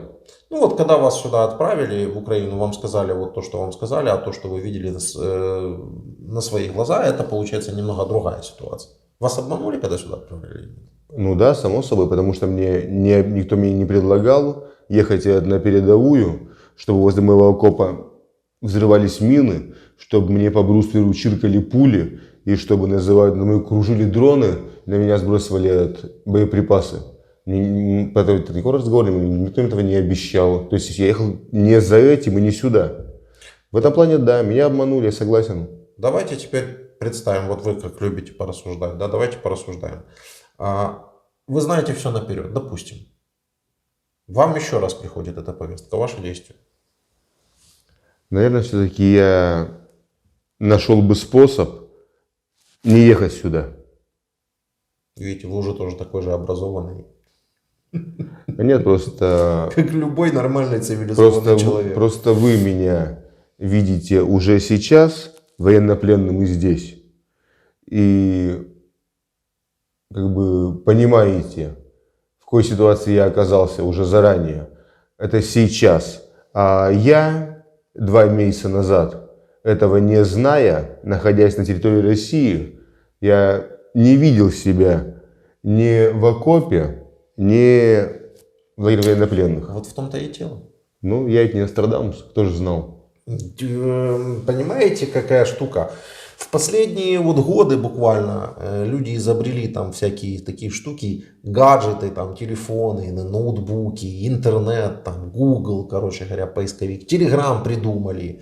Ну вот, когда вас сюда отправили, в Украину, вам сказали вот то, что вам сказали, а то, что вы видели на свои глаза, это, получается, немного другая ситуация. Вас обманули, когда сюда отправили? Ну да, само собой, потому что никто мне не предлагал ехать на передовую, чтобы возле моего окопа взрывались мины, чтобы мне по брустверу чиркали пули, и чтобы, на мою кружили дроны, на меня сбрасывали боеприпасы. Такой разговор, никто этого не обещал. То есть я ехал не за этим и не сюда. В этом плане, да, меня обманули, я согласен. Давайте теперь представим, вот вы как любите порассуждать, да, давайте порассуждаем. Вы знаете все наперед, допустим. Вам еще раз приходит эта повестка, ваши действия. Наверное, все-таки я нашел бы способ не ехать сюда. Видите, вы уже тоже такой же образованный. Нет, просто... Как любой нормальный цивилизованный человек. Просто вы меня видите уже сейчас военнопленным и здесь. И как бы понимаете, в какой ситуации я оказался уже заранее. Это сейчас. А я 2 месяца назад, этого не зная, находясь на территории России, я не видел себя ни в окопе, ни в лагере военнопленных. Вот в том-то и дело. Ну, я ведь не Нострадамус, кто же знал? Понимаете, какая штука? В последние вот годы буквально люди изобрели там всякие такие штуки, гаджеты, там телефоны, ноутбуки, интернет, там Google, короче говоря, поисковик, Telegram придумали,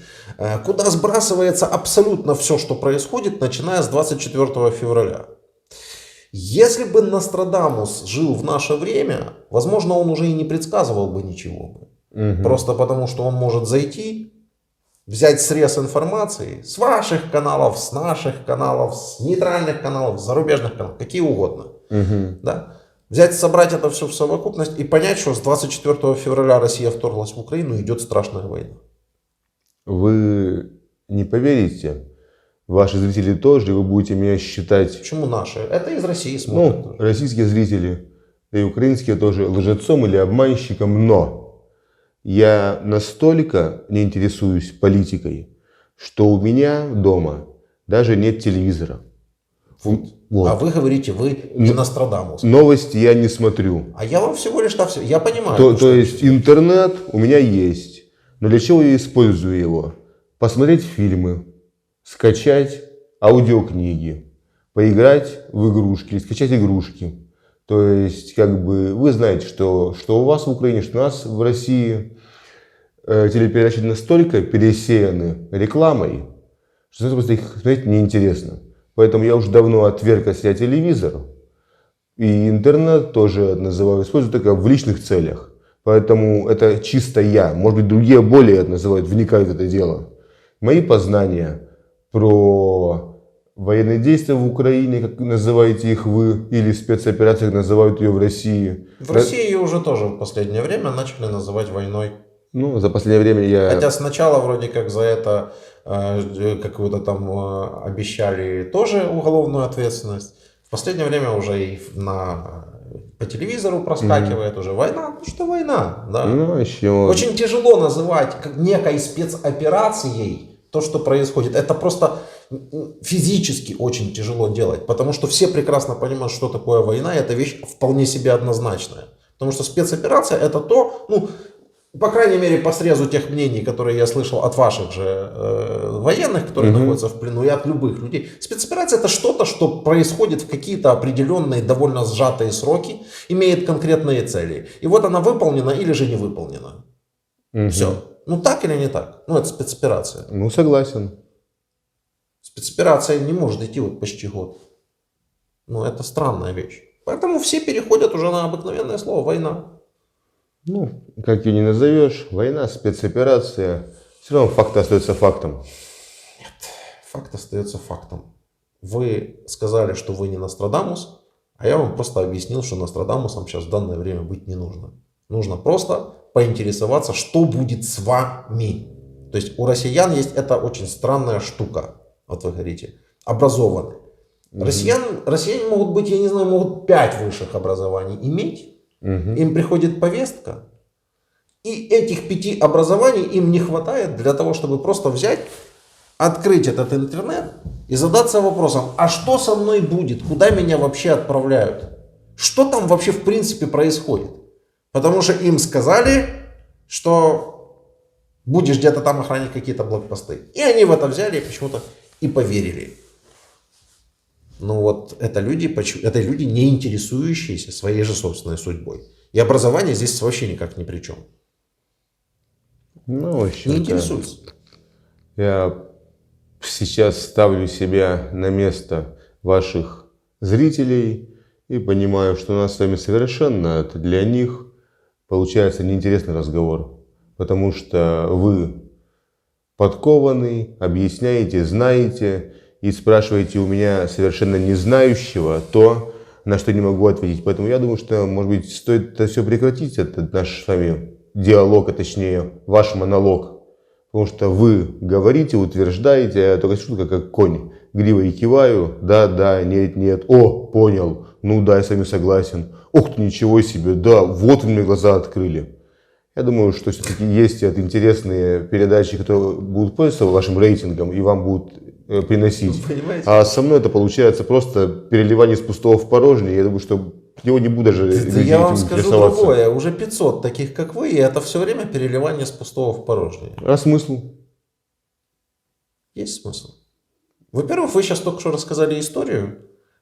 куда сбрасывается абсолютно все, что происходит, начиная с 24 февраля. Если бы Нострадамус жил в наше время, возможно, он уже и не предсказывал бы ничего. Просто потому, что он может зайти, взять срез информации с ваших каналов, с наших каналов, с нейтральных каналов, с зарубежных каналов, какие угодно. Да? Взять, собрать это все в совокупность и понять, что с 24 февраля Россия вторглась в Украину и идет страшная война. Вы не поверите, ваши зрители тоже, и вы будете меня считать... Почему наши? Это из России смотрят. Ну, российские зрители, да и украинские тоже, лжецом или обманщиком, но... Я настолько не интересуюсь политикой, что у меня дома даже нет телевизора. Вот. А вы говорите, вы не Нострадамус. Новости я не смотрю. А я вам всего лишь так все. Я понимаю. То есть интернет у меня есть. Но для чего я использую его? Посмотреть фильмы, скачать аудиокниги, поиграть в игрушки, скачать игрушки. То есть, как бы, вы знаете, что у вас в Украине, что у нас в России телепередачи настолько пересеяны рекламой, что их смотреть неинтересно. Поэтому я уже давно отверг от себя телевизор. И интернет тоже использую только в личных целях. Поэтому это чисто я. Может быть, другие более это называют, вникают в это дело. Мои познания про военные действия в Украине, как называете их вы, или спецоперации, как называют ее в России. В России ее уже тоже в последнее время начали называть войной. Ну, за последнее время я... Хотя сначала вроде как за это какую-то там обещали тоже уголовную ответственность. В последнее время уже и по телевизору проскакивает уже война. Ну что война? Да? Ну, еще... Очень тяжело называть как некой спецоперацией то, что происходит. Это просто физически очень тяжело делать. Потому что все прекрасно понимают, что такое война. И это вещь вполне себе однозначная. Потому что спецоперация это то, ну, по крайней мере, по срезу тех мнений, которые я слышал от ваших же военных, которые находятся в плену, и от любых людей. Спецоперация это что-то, что происходит в какие-то определенные, довольно сжатые сроки, имеет конкретные цели. И вот она выполнена или же не выполнена. Все. Ну так или не так? Ну это спецоперация. Ну согласен. Спецоперация не может идти вот почти год. Ну, это странная вещь. Поэтому все переходят уже на обыкновенное слово «война». Ну, как ее не назовешь, война, спецоперация, все равно факт остается фактом. Факт остается фактом. Вы сказали, что вы не Нострадамус, а я вам просто объяснил, что Нострадамусом сейчас в данное время быть не нужно. Нужно просто поинтересоваться, что будет с вами. То есть у россиян есть эта очень странная штука. Вот вы говорите, образованные. Россияне могут быть, я не знаю, могут 5 высших образований иметь. Им приходит повестка. И этих 5 образований им не хватает для того, чтобы просто взять, открыть этот интернет и задаться вопросом, а что со мной будет, куда меня вообще отправляют, что там вообще в принципе происходит. Потому что им сказали, что будешь где-то там охранять какие-то блокпосты. И они в это взяли и почему-то и поверили. Ну вот это люди, не интересующиеся своей же собственной судьбой. И образование здесь вообще никак ни при чем. Ну, в общем-то, Не интересуются. я сейчас ставлю себя на место ваших зрителей и понимаю, что у нас с вами совершенно это для них получается неинтересный разговор. Потому что вы подкованный, объясняете, знаете и спрашиваете у меня совершенно не знающего то, на что не могу ответить. Поэтому я думаю, что, может быть, стоит это все прекратить, этот наш с вами диалог, а точнее ваш монолог. Потому что вы говорите, утверждаете, а я только шутка как конь. Гривой киваю, да, да, нет, нет, о, понял, ну да, я с вами согласен. Ох ты, ничего себе, да, вот вы мне глаза открыли. Я думаю, что все-таки есть интересные передачи, которые будут пользоваться вашим рейтингом и вам будут приносить. А со мной это получается просто переливание из пустого в порожнее. Я думаю, что его не буду даже я вам скажу другое. Уже 500 таких, как вы, и это все время переливание с пустого в порожнее. А смысл? Есть смысл. Во-первых, вы сейчас только что рассказали историю,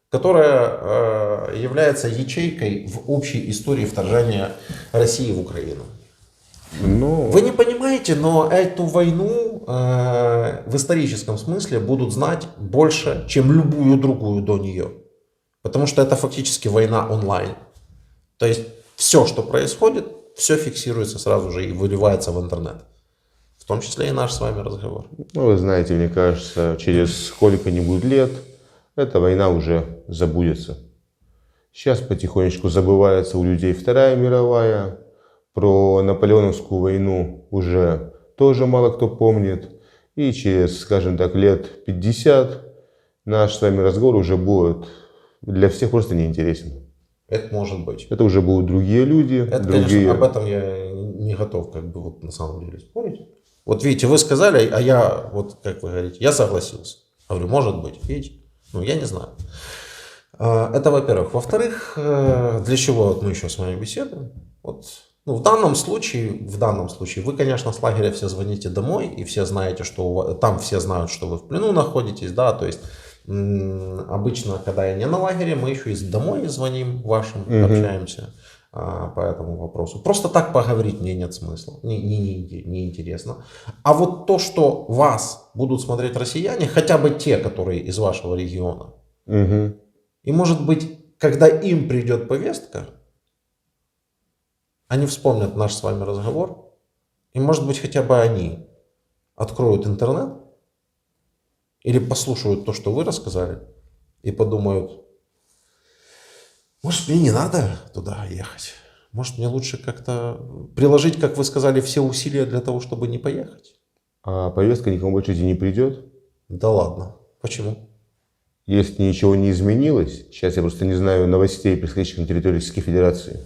которая является ячейкой в общей истории вторжения России в Украину. Но... Вы не понимаете, но эту войну в историческом смысле будут знать больше, чем любую другую до нее. Потому что это фактически война онлайн. То есть все, что происходит, все фиксируется сразу же и выливается в интернет. В том числе и наш с вами разговор. Ну, вы знаете, мне кажется, через сколько-нибудь лет эта война уже забудется. Сейчас потихонечку забывается у людей Вторая мировая. Про Наполеоновскую войну уже тоже мало кто помнит. И через, скажем так, лет 50 наш с вами разговор уже будет для всех просто неинтересен. Это может быть. Это уже будут другие люди. Это, другие... конечно, об этом я не готов как бы вот на самом деле спорить. Вот видите, вы сказали, а я, вот как вы говорите, я согласился. Говорю, может быть, видите? Ну, я не знаю. Это во-первых. Во-вторых, для чего вот мы еще с вами беседуем? Вот. Ну, в данном случае, вы, конечно, с лагеря все звоните домой, и все знаете, что там все знают, что вы в плену находитесь, да, то есть обычно, когда я не на лагере, мы еще и домой звоним вашим, общаемся по этому вопросу. Просто так поговорить мне нет смысла, не интересно. А вот то, что вас будут смотреть россияне, хотя бы те, которые из вашего региона, и может быть, когда им придет повестка, они вспомнят наш с вами разговор, и может быть хотя бы они откроют интернет или послушают то, что вы рассказали, и подумают, может мне не надо туда ехать, может мне лучше как-то приложить, как вы сказали, все усилия для того, чтобы не поехать. А повестка никому больше не придет? Да ладно, почему? Если ничего не изменилось, сейчас я просто не знаю новостей, происходящих на территории Российской Федерации,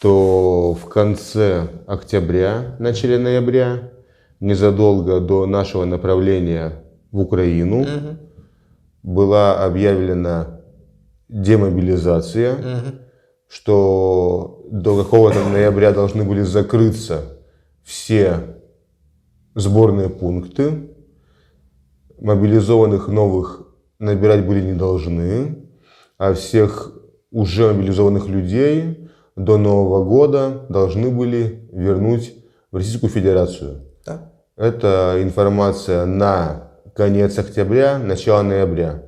то в конце октября, начале ноября, незадолго до нашего направления в Украину, была объявлена демобилизация, что до какого-то ноября должны были закрыться все сборные пункты, мобилизованных новых набирать были не должны, а всех уже мобилизованных людей до Нового года должны были вернуть в Российскую Федерацию. Да. Эта информация на конец октября, начало ноября.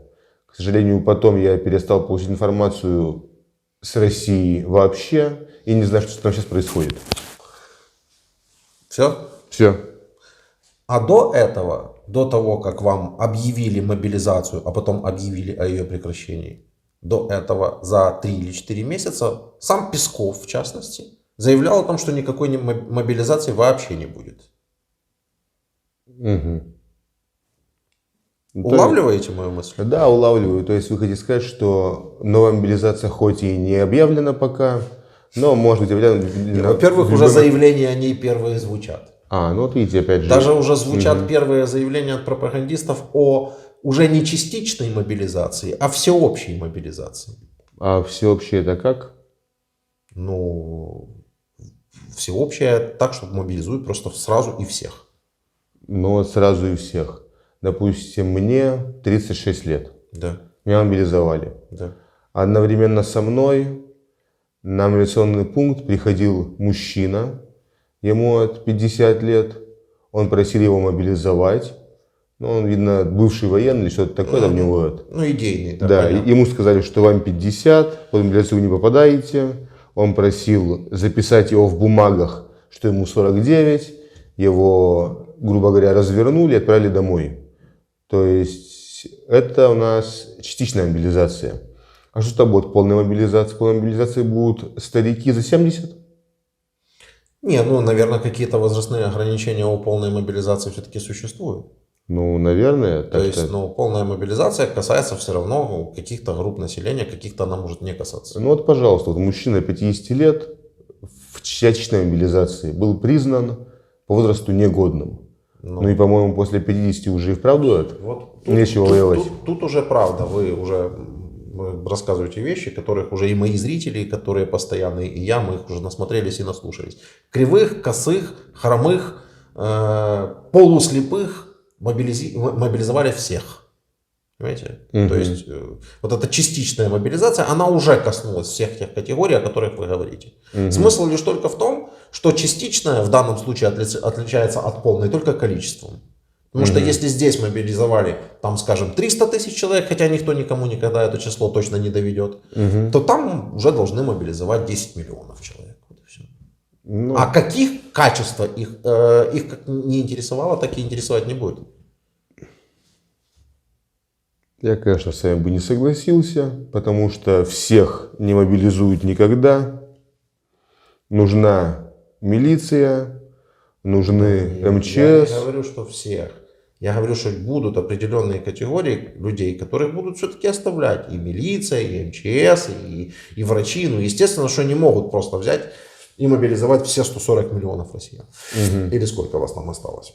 К сожалению, потом я перестал получить информацию с России вообще и не знаю, что там сейчас происходит. Все? Все. А до этого, до того, как вам объявили мобилизацию, а потом объявили о ее прекращении, до этого за 3 или 4 месяца сам Песков, в частности, заявлял о том, что никакой мобилизации вообще не будет. Угу. Улавливаете мою мысль? Да, улавливаю. То есть вы хотите сказать, что новая мобилизация хоть и не объявлена пока, но может быть объявлена... Во-первых, уже заявления о ней первые звучат. Ну вот видите, опять же. Даже уже звучат первые заявления от пропагандистов о уже не частичной мобилизации, а всеобщей мобилизации. А всеобщее это как? Ну, всеобщее так, чтобы мобилизуют просто сразу и всех. Ну вот сразу и всех. Допустим, мне 36 лет. Да. Меня мобилизовали. Да. Одновременно со мной на мобилизационный пункт приходил мужчина, ему от 50 лет. Он просил его мобилизовать. Ну, он, видно, бывший военный или что-то такое там у него. Ну, идейный. Да, ему сказали, что вам 50, под мобилизацию вы не попадаете. Он просил записать его в бумагах, что ему 49. Его, грубо говоря, развернули и отправили домой. То есть это у нас частичная мобилизация. А что будет полная мобилизация? Полной мобилизации будут старики за 70? Не, ну, наверное, какие-то возрастные ограничения у полной мобилизации все-таки существуют. Ну, наверное. То есть, ну, полная мобилизация касается все равно каких-то групп населения, каких-то она может не касаться. Ну вот, пожалуйста, вот мужчина 50 лет в частичной мобилизации был признан по возрасту негодным. Ну и, по-моему, после 50 уже и вправду это. Вот тут, нечего воевать. Тут уже правда, вы уже рассказываете вещи, которых уже и мои зрители, которые постоянные, и я, мы их уже насмотрелись и наслушались. Кривых, косых, хромых, полуслепых мобилизовали всех. Понимаете? То есть вот эта частичная мобилизация, она уже коснулась всех тех категорий, о которых вы говорите. Смысл лишь только в том, что частичная в данном случае отличается от полной только количеством. Потому что если здесь мобилизовали, там, скажем, 300 тысяч человек, хотя никто никому никогда это число точно не доведет, то там уже должны мобилизовать 10 миллионов человек. Вот и все. Ну. А каких качеств их как не интересовало, так и интересовать не будет. Я, конечно, с вами бы не согласился, потому что всех не мобилизуют никогда. Нужна милиция, нужны МЧС. Я не говорю, что всех. Я говорю, что будут определенные категории людей, которых будут все-таки оставлять. И милиция, и МЧС, и врачи. Ну, естественно, что не могут просто взять и мобилизовать все 140 миллионов россиян. Или сколько вас там осталось.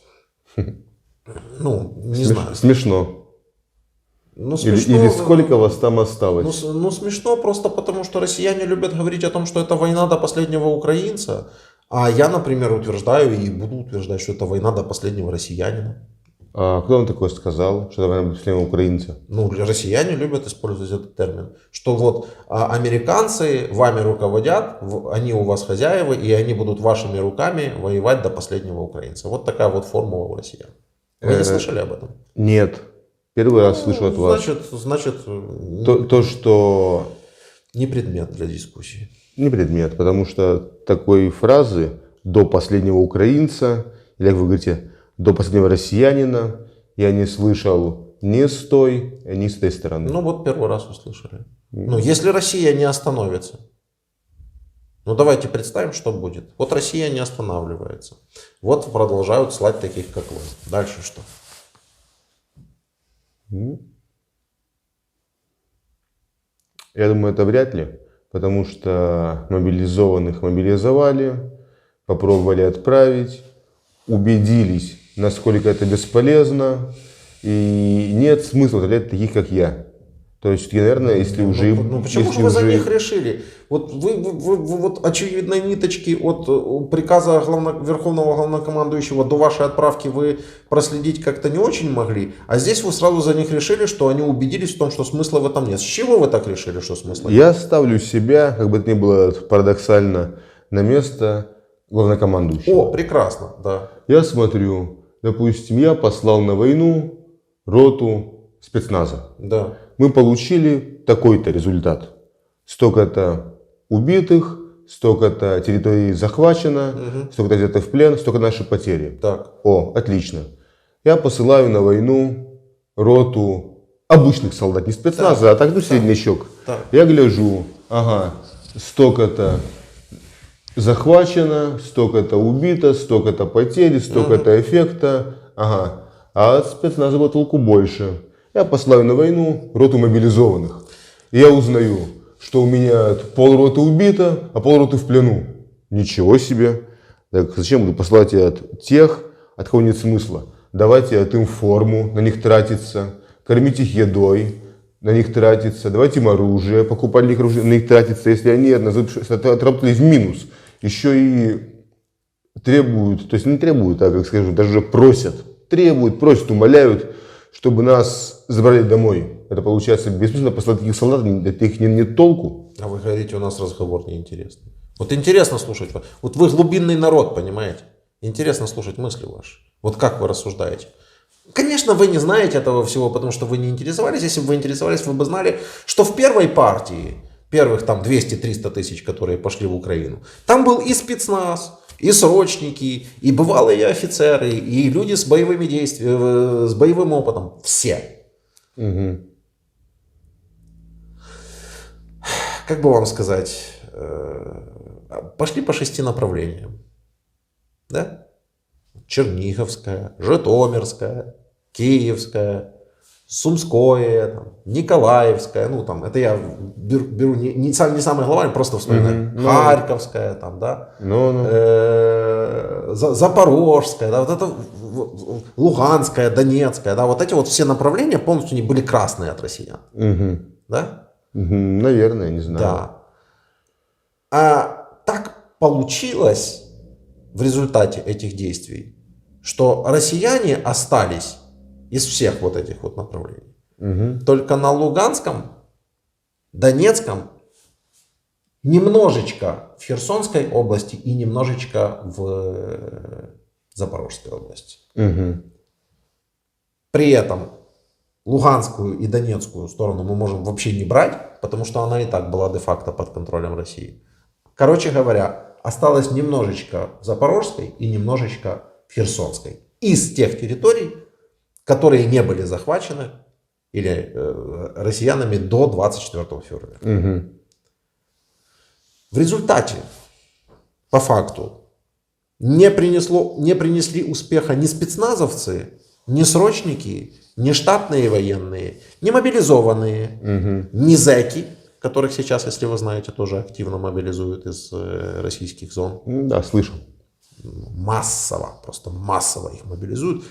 Ну, не знаю. Смешно. Ну, смешно. Или сколько вас там осталось? Ну, смешно просто потому, что россияне любят говорить о том, что это война до последнего украинца. А я, например, утверждаю и буду утверждать, что это война до последнего россиянина. А кто вам такое сказал, что это война до последнего украинца? Ну, россияне любят использовать этот термин. Что вот американцы вами руководят, они у вас хозяева, и они будут вашими руками воевать до последнего украинца. Вот такая вот формула у россиян. Вы не слышали об этом? Нет. Первый раз слышу от вас. Значит, то, что... Не предмет для дискуссии. Не предмет, потому что такой фразы «до последнего украинца», или, как вы говорите, «до последнего россиянина» я не слышал ни с той, ни с той стороны. Ну вот первый раз услышали. Ну, если Россия не остановится, ну давайте представим, что будет. Вот Россия не останавливается. Вот продолжают слать таких, как вы. Дальше что? Я думаю, это вряд ли, потому что мобилизованных мобилизовали, попробовали отправить, убедились, насколько это бесполезно, и нет смысла отправлять таких, как я. То есть, наверное, если уже... Ну почему же вы за них решили? Вот вы вот очевидной ниточки от приказа Верховного Главнокомандующего до вашей отправки вы проследить как-то не очень могли, а здесь вы сразу за них решили, что они убедились в том, что смысла в этом нет. С чего вы так решили, что смысла нет? Я ставлю себя, как бы это ни было парадоксально, на место главнокомандующего. О, прекрасно, да. Я смотрю, допустим, я послал на войну роту спецназа. Да. Мы получили такой-то результат. Столько-то убитых, столько-то территорий захвачено, столько-то взято в плен, столько наши потери. Так. О, отлично. Я посылаю на войну роту обычных солдат, не спецназа, а так, ну, среднячок. Так. Я гляжу, ага, столько-то захвачено, столько-то убито, столько-то потери, столько-то эффекта, ага. А от спецназа было толку больше. Я посылаю на войну роту мобилизованных. И я узнаю, что у меня полроты убито, а полроты в плену. Ничего себе. Так зачем буду посылать от тех, от кого нет смысла? Давайте от им форму, на них тратиться, кормить их едой, на них тратиться, давайте им оружие, покупать для них оружие, на них тратиться, если они отработали в минус. Еще и требуют, то есть не требуют, а, как скажу, даже просят, просят, умоляют, чтобы нас забрали домой. Это получается бессмысленно послать таких солдат, от них нет толку. А вы говорите, у нас разговор неинтересный. Вот интересно слушать. Вот вы глубинный народ, понимаете? Интересно слушать мысли ваши. Вот как вы рассуждаете. Конечно, вы не знаете этого всего, потому что вы не интересовались. Если бы вы интересовались, вы бы знали, что в первой партии, первых там 200-300 тысяч, которые пошли в Украину, там был и спецназ, и срочники, и бывалые офицеры, и люди с боевыми действиями, с боевым опытом. Все. Угу. Как бы вам сказать, пошли по 6 направлениям. Да? Черниговская, Житомирская, Киевская, Сумское, там, Николаевская, ну там, это я беру не самый главный, просто вспоминаю. Харьковская, там, да, Запорожская, да, вот это Луганская, Донецкая, да, вот эти вот все направления полностью не были красные от россиян. Да? Наверное, не знаю. Да. А так получилось в результате этих действий, что россияне остались из всех вот этих вот направлений. Только на Луганском, Донецком, немножечко в Херсонской области и немножечко в Запорожской области. При этом Луганскую и Донецкую сторону мы можем вообще не брать, потому что она и так была де-факто под контролем России. Короче говоря, осталось немножечко в Запорожской и немножечко в Херсонской. Из тех территорий, которые не были захвачены или россиянами до 24 февраля. В результате, по факту, не принесли успеха ни спецназовцы, ни срочники, ни штатные военные, ни мобилизованные, ни зэки, которых сейчас, если вы знаете, тоже активно мобилизуют из российских зон. Да, слышал. Массово, просто массово их мобилизуют.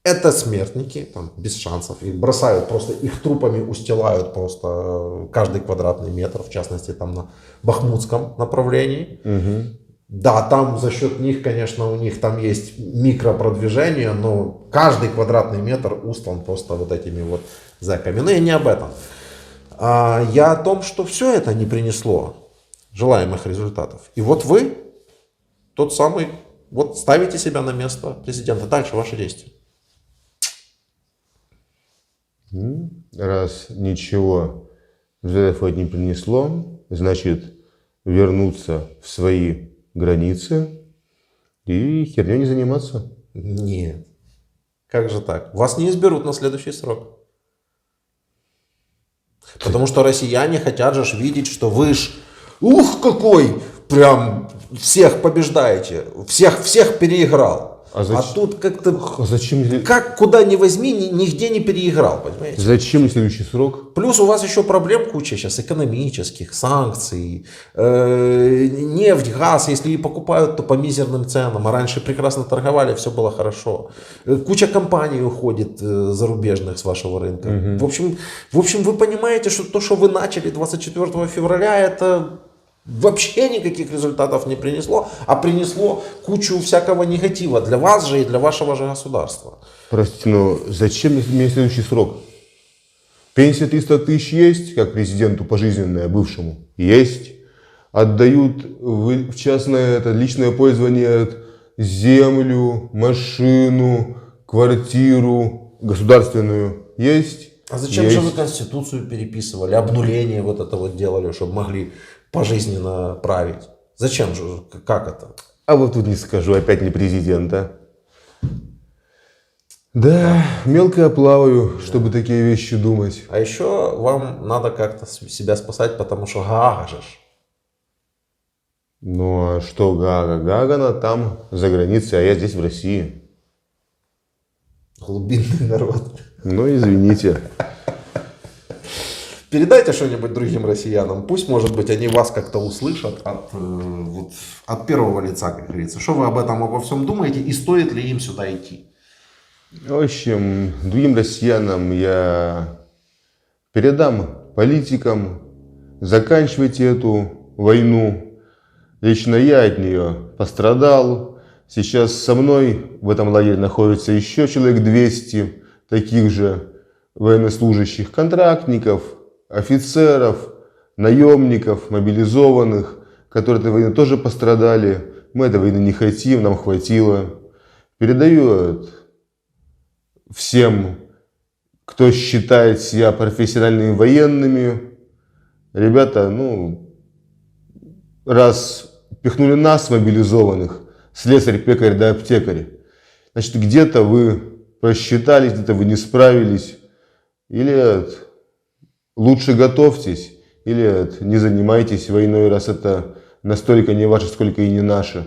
Это смертники, там, без шансов. Их бросают, просто их трупами устилают просто каждый квадратный метр, в частности, там на Бахмутском направлении. Да, там за счет них, конечно, у них там есть микропродвижение, но каждый квадратный метр устлан просто вот этими вот зэками. Но я не об этом. Я о том, что все это не принесло желаемых результатов. И вот вы, тот самый, вот ставите себя на место президента. Дальше ваши действия. Раз ничего результатов не принесло, значит вернуться в свои границы и херней не заниматься. Нет. Как же так? Вас не изберут на следующий срок. Потому что россияне хотят же видеть, что вы ж, ух, какой, прям всех побеждаете, всех переиграл. А тут как-то, зачем? как куда ни возьми, нигде не переиграл, понимаете? Зачем следующий срок? Плюс у вас еще проблем куча сейчас экономических, санкций, нефть, газ, если и покупают, то по мизерным ценам, а раньше прекрасно торговали, все было хорошо. Куча компаний уходит зарубежных с вашего рынка. В общем, вы понимаете, что то, что вы начали 24 февраля, это вообще никаких результатов не принесло, а принесло кучу всякого негатива для вас же и для вашего же государства. Простите, но зачем мне следующий срок? Пенсия 300 тысяч есть, как президенту пожизненная, бывшему? Есть. Отдают в частное, это личное пользование землю, машину, квартиру. государственную есть. А зачем же вы Конституцию переписывали, обнуление вот это вот делали, чтобы могли пожизненно править? Зачем же, как это? А вот тут не скажу, опять не президент, а? Да, мелко я плаваю, чтобы такие вещи думать. А еще вам надо как-то себя спасать, потому что Гаага же. Ну а что Гаага? Гаагана там за границей, а я здесь в России. Глубинный народ. Ну извините. Передайте что-нибудь другим россиянам. Пусть, может быть, они вас как-то услышат от первого лица, как говорится. Что вы об этом обо всем думаете и стоит ли им сюда идти? В общем, другим россиянам я передам политикам, заканчивайте эту войну. Лично я от нее пострадал. Сейчас со мной в этом лагере находится еще человек 200 таких же военнослужащих, контрактников, офицеров, наемников, мобилизованных, которые от этой войны тоже пострадали. Мы этой войны не хотим, нам хватило. Передаю всем, кто считает себя профессиональными военными. Ребята, раз пихнули нас, мобилизованных, слесарь, пекарь да аптекарь, значит, где-то вы просчитались, где-то вы не справились. Или лучше готовьтесь, или не занимайтесь войной, раз это настолько не ваше, сколько и не наше.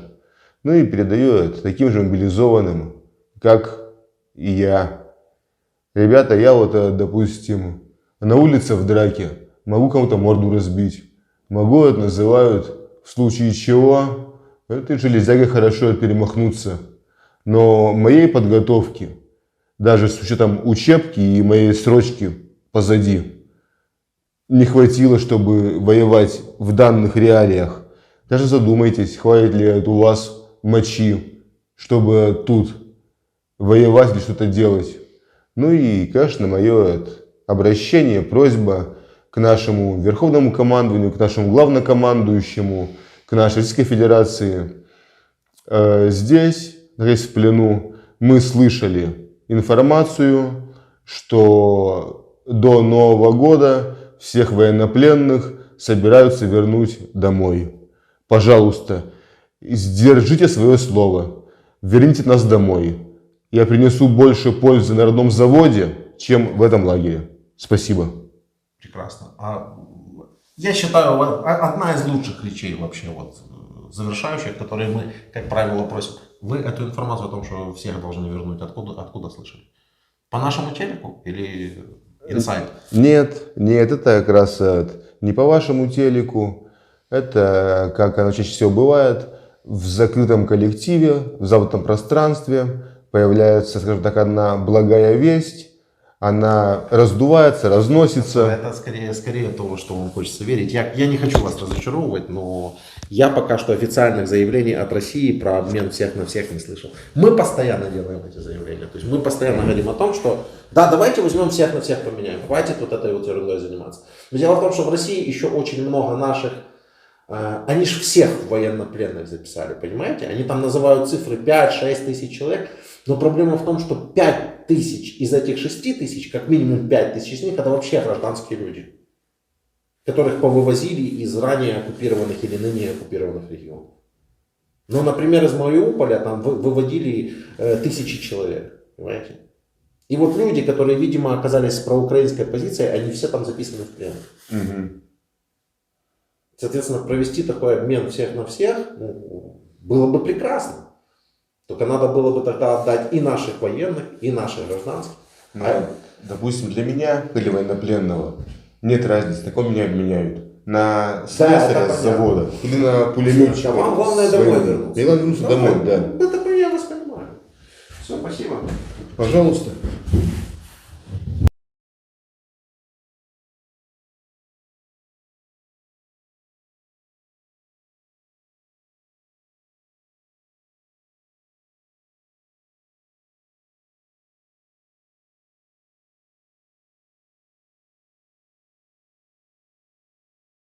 Ну и передаю таким же мобилизованным, как и я. Ребята, я допустим, на улице в драке могу кому-то морду разбить. Могу, это называют, в случае чего, этой железягой хорошо перемахнуться. Но моей подготовки, даже с учетом учебки и моей срочки позади, не хватило, чтобы воевать в данных реалиях. Даже задумайтесь, хватит ли у вас мочи, чтобы тут воевать или что-то делать. Ну и, конечно, мое обращение, просьба к нашему верховному командованию, к нашему главнокомандующему, к нашей Российской Федерации. Здесь, находясь в плену, мы слышали информацию, что до Нового года всех военнопленных собираются вернуть домой. Пожалуйста, сдержите свое слово, верните нас домой. Я принесу больше пользы на родном заводе, чем в этом лагере. Спасибо. Прекрасно. Я считаю, одна из лучших речей вообще, завершающих, которые мы, как правило, просим. Вы эту информацию о том, что всех должны вернуть, откуда слышали? По нашему телеку или инсайд? Нет, это как раз не по вашему телеку. Это, как оно чаще всего бывает, в закрытом коллективе, в замкнутом пространстве появляется, скажем так, одна благая весть. Она раздувается, разносится. Это скорее того, что вам хочется верить. Я не хочу вас разочаровывать, но я пока что официальных заявлений от России про обмен всех на всех не слышал. Мы постоянно делаем эти заявления. То есть мы постоянно говорим о том, что да, давайте возьмем всех на всех поменяем. Хватит этой ерундой заниматься. Но дело в том, что в России еще очень много наших. Они же всех военнопленных записали, понимаете? Они там называют цифры 5-6 тысяч человек. Но проблема в том, что 5 тысяч из этих 6 тысяч, как минимум 5 тысяч из них, это вообще гражданские люди, которых повывозили из ранее оккупированных или ныне оккупированных регионов. Ну, например, из Мариуполя там выводили тысячи человек, понимаете? И вот люди, которые, видимо, оказались с проукраинской позицией, они все там записаны в плен. Угу. Соответственно, провести такой обмен всех на всех было бы прекрасно. Только надо было бы тогда отдать и наших военных, и наших гражданских. Допустим, для меня, или военнопленного, нет разницы, на кого меня обменяют. На слесаря с завода или на пулеметчика. Вам главное домой вернуться. Мне главное вернуться домой, да. Это я вас понимаю. Все, спасибо. Пожалуйста.